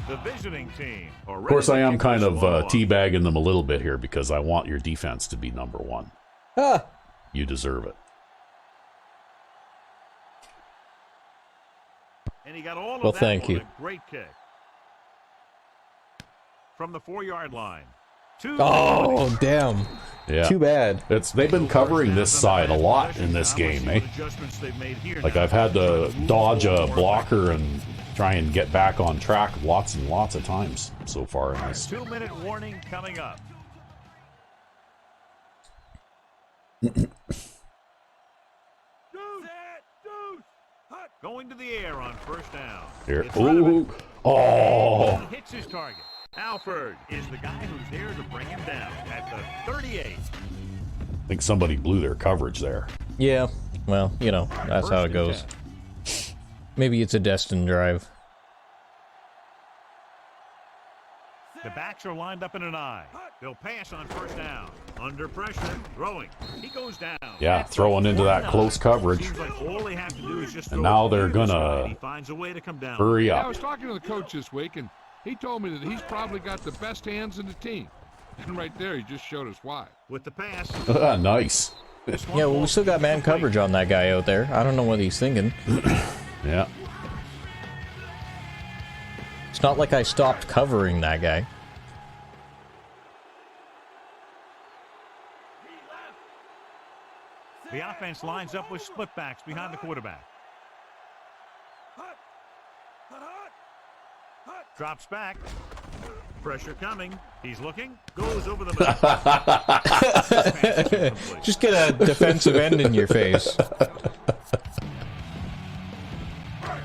The visiting team. Of course, I am kind of teabagging them a little bit here because I want your defense to be number one. Ah. You deserve it. And he got all of Well, that thank on you. a great kick. From the 4-yard line. Oh, damn. Yeah. Too bad. They've been covering this side a lot in this game, eh? Like I've had to dodge a blocker and try and get back on track lots and lots of times so far in this. 2-minute warning coming up. Going to the air on first down. Here. It's rid of Ooh. it. Oh. He hits his target. Alford is the guy who's there to bring him down at the 38. I think somebody blew their coverage there. Yeah. Well, you know, that's how it goes. Maybe it's a destined drive. The backs are lined up in an I. They'll pass on first down. Under pressure, throwing. He goes down. Yeah, throwing into that close coverage. Seems like all they have to do is just And throw now it they're to the side. gonna He finds a way to come down. hurry Yeah, I up. was talking to the coach this week, and he told me that he's probably got the best hands in the team. And right there, he just showed us why. With the pass. Nice. Yeah, well, we still got man coverage on that guy out there. I don't know what he's thinking. Yeah. It's not like I stopped covering that guy. The offense lines up with split backs behind the quarterback. Drops back. Pressure coming. He's looking. Goes over the middle. Just get a defensive end in your face.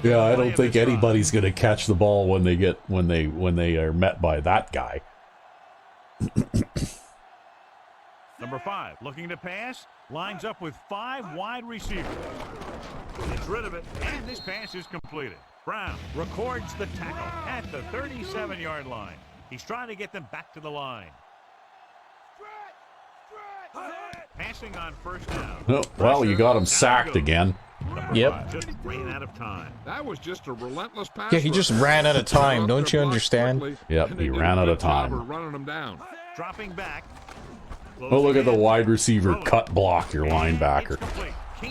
Yeah, I don't think anybody's gonna catch the ball when they are met by that guy. Number 5, looking to pass, lines up with 5 wide receivers. Gets rid of it, and this pass is completed. Brown records the tackle at the 37-yard line. He's trying to get them back to the line. Passing on first down. Oh, well, you got him sacked again. Yep. Just ran out of time. That was just a relentless pass. Yeah, he just ran out of time. Don't you understand? Yep, he ran out of time. Running them down. Dropping back. Oh, look at the wide receiver cut block your linebacker.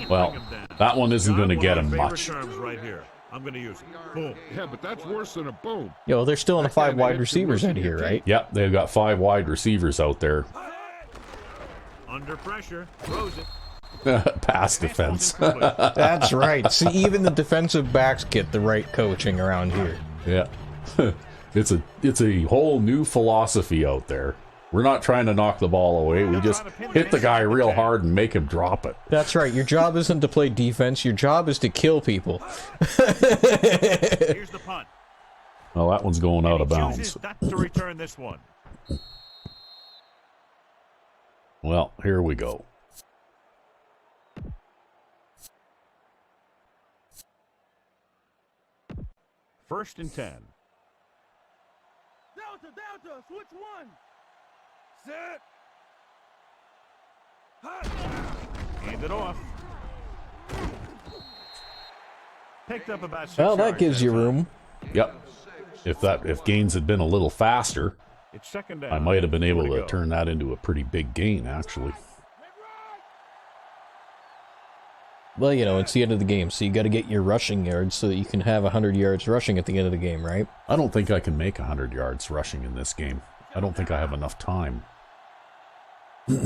Well, that one isn't going to get him much. Right here. I'm going to use it. Boom. Yeah, but that's worse than a boom. Yo, they're still in the 5 wide receivers out here, right? Yep, they've got 5 wide receivers out there. Under pressure. Throws it. Pass defense. That's right. See, even the defensive backs get the right coaching around here. Yeah. It's a whole new philosophy out there. We're not trying to knock the ball away. We just hit the guy real hard and make him drop it. That's right. Your job isn't to play defense. Your job is to kill people. Here's the punt. Well, that one's going out of He bounds. chooses not to return this one. Well, here we go. First and 10. Delta, switch one. Set. Hand it off. Picked up about 6 Well, that yards gives you time. room. Yep. If Gaines had been a little faster, It's second down. I might have been able Way to go. turn that into a pretty big gain, actually. Well, you know, it's the end of the game, so you got to get your rushing yards so that you can have 100 yards rushing at the end of the game, right? I don't think I can make 100 yards rushing in this game. I don't think I have enough time. Come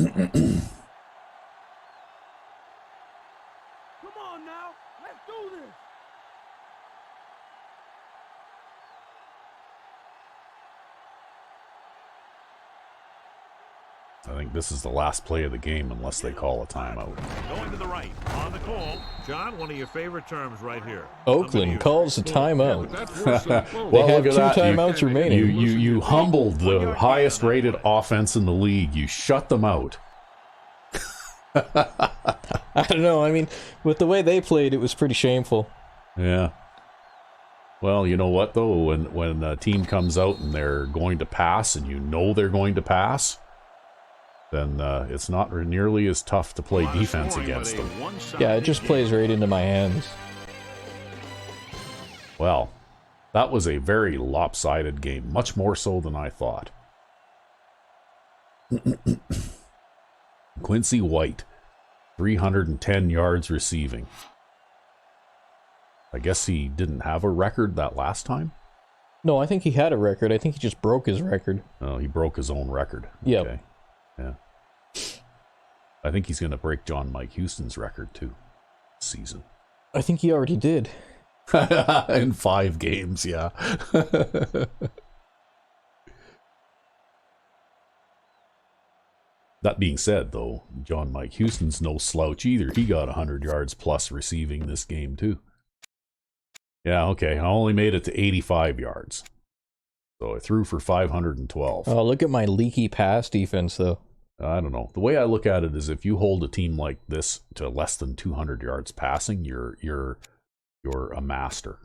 on now, let's do this. I think this is the last play of the game unless they call a timeout. Going to the right. On the call. John, one of your favorite terms right here. Oakland calls a Yeah, timeout. but that's worse than a boom. They Well, have look 2 at that. timeouts remaining. You humbled the highest rated offense in the league. You shut them out. I don't know. I mean, with the way they played, it was pretty shameful. Yeah. Well, you know what, though? When a team comes out and they're going to pass and you know they're going to pass, then it's not nearly as tough to play defense against them. Yeah, it just plays right into my hands. Well, that was a very lopsided game, much more so than I thought. Quincy White, 310 yards receiving. I guess he didn't have a record that last time? No, I think he had a record. I think he just broke his record. Oh, he broke his own record. Yep. Okay. Yeah. I think he's going to break John Mike Houston's record, too, this season. I think he already did. In 5 games, yeah. That being said, though, John Mike Houston's no slouch either. He got 100 yards plus receiving this game, too. Yeah, okay. I only made it to 85 yards. So I threw for 512. Oh, look at my leaky pass defense, though. I don't know. The way I look at it is if you hold a team like this to less than 200 yards passing, you're a master.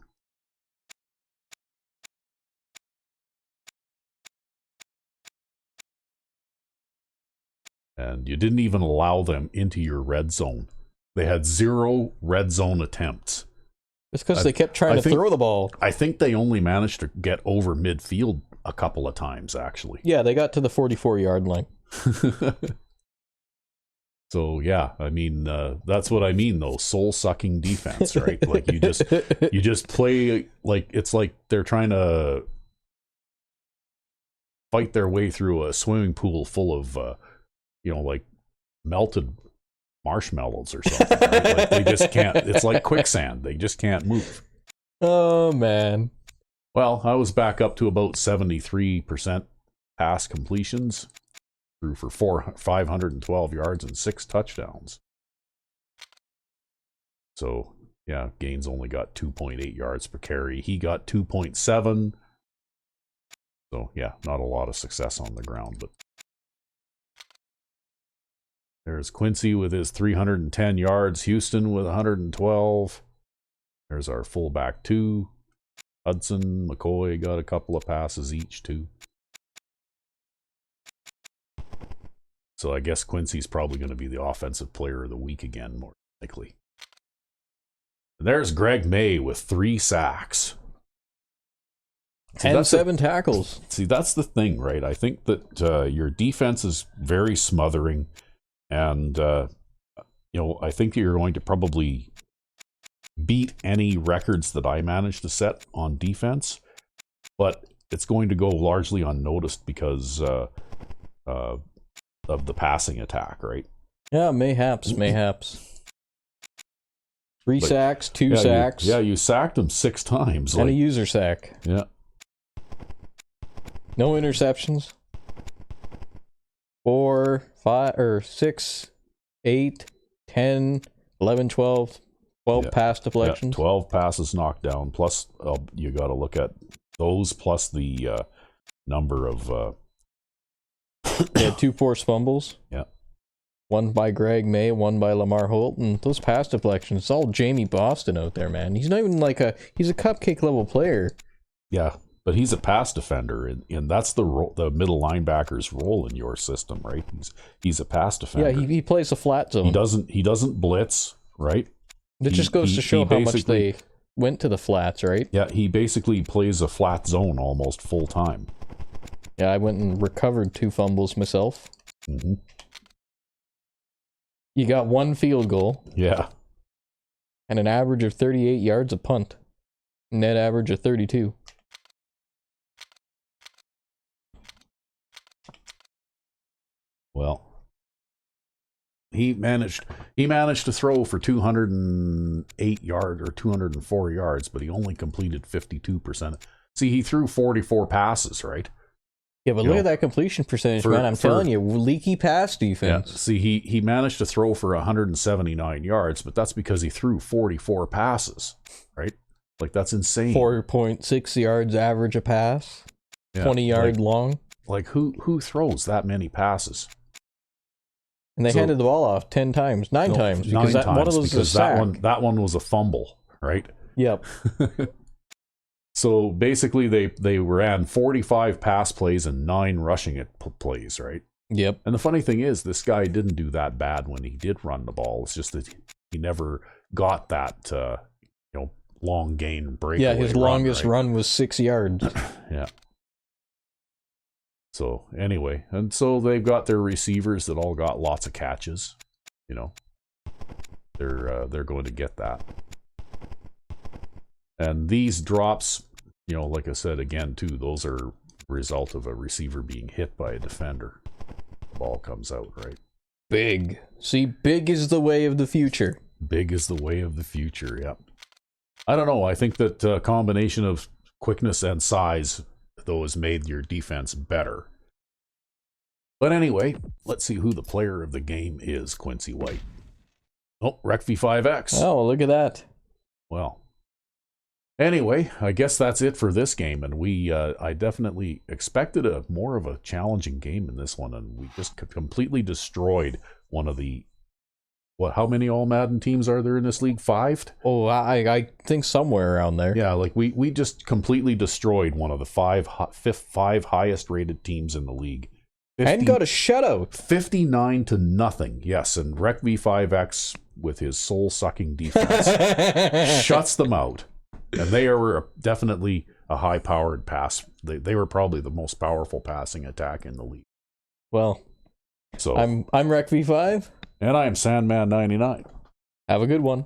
And you didn't even allow them into your red zone. They had 0 red zone attempts. It's because they kept trying to throw the ball. I think they only managed to get over midfield a couple of times, actually. Yeah, they got to the 44-yard line. So, yeah, I mean, that's what I mean, though. Soul-sucking defense, right? Like, you just play, like, it's like they're trying to fight their way through a swimming pool full of, like, melted marshmallows or something, right? Like, they just can't, it's like quicksand. They just can't move. Oh, man. Well, I was back up to about 73% pass completions. Threw for 512 yards and 6 touchdowns. So, yeah, Gaines only got 2.8 yards per carry. He got 2.7. So, yeah, not a lot of success on the ground. But there's Quincy with his 310 yards. Houston with 112. There's our fullback 2. Hudson, McCoy got a couple of passes each, too. So I guess Quincy's probably going to be the offensive player of the week again, more likely. And there's Greg May with 3 sacks. And 7 tackles. See, that's the thing, right? I think that your defense is very smothering. And, I think you're going to probably beat any records that I managed to set on defense. But it's going to go largely unnoticed because of the passing attack, right? Yeah, mayhaps. 3 sacks, 2 sacks. You sacked him 6 times. And a user sack. Yeah. No interceptions. 4, 5, or 6, 8, 10, 11, 12 pass deflections. Yeah, 12 passes knocked down. Plus, you got to look at those plus the number of... Yeah, 2 forced fumbles. Yeah. 1 by Greg May, 1 by Lamar Holt, and those pass deflections, it's all Jamie Boston out there, man. He's not even he's a cupcake level player. Yeah, but he's a pass defender, and that's the middle linebacker's role in your system, right? He's a pass defender. Yeah, he plays a flat zone. He doesn't blitz, right? That just goes to show how much they went to the flats, right? Yeah, he basically plays a flat zone almost full time. Yeah, I went and recovered 2 fumbles myself. Mm-hmm. You got 1 field goal. Yeah. And an average of 38 yards a punt. Net average of 32. Well, he managed to throw for 208 yards or 204 yards, but he only completed 52%. See, he threw 44 passes, right? Yeah, but look at that completion percentage, man. I'm telling you, leaky pass defense. Yeah, see, he managed to throw for 179 yards, but that's because he threw 44 passes, right? Like, that's insane. 4.6 yards average a pass. Yeah, 20 yard long. Like, who throws that many passes? And they handed the ball off 10 times, 9 times. Because one of those was a sack. That one was a fumble, right? Yep. So basically, they ran 45 pass plays and 9 rushing plays, right? Yep. And the funny thing is, this guy didn't do that bad when he did run the ball. It's just that he never got that, long gain break. Yeah, his longest run was 6 yards. Yeah. So anyway, and so they've got their receivers that all got lots of catches. They're going to get that. And these drops, like I said again too, those are a result of a receiver being hit by a defender. The ball comes out, right? Big. See, big is the way of the future. Big is the way of the future, yep. I don't know. I think that a combination of quickness and size, though, has made your defense better. But anyway, let's see who the player of the game is, Quincy White. Oh, Rec V5X. Oh, look at that. Well, anyway, I guess that's it for this game. And I definitely expected more of a challenging game in this one. And we just completely destroyed one of the... how many All-Madden teams are there in this league? 5? Oh, I think somewhere around there. Yeah, like we just completely destroyed one of the five highest rated teams in the league. And got a shutout. 59-0. Yes, and Rec V5X with his soul-sucking defense shuts them out. And they are definitely a high-powered pass. They were probably the most powerful passing attack in the league. Well, so I'm Rec V5. And I am Sandman99. Have a good one.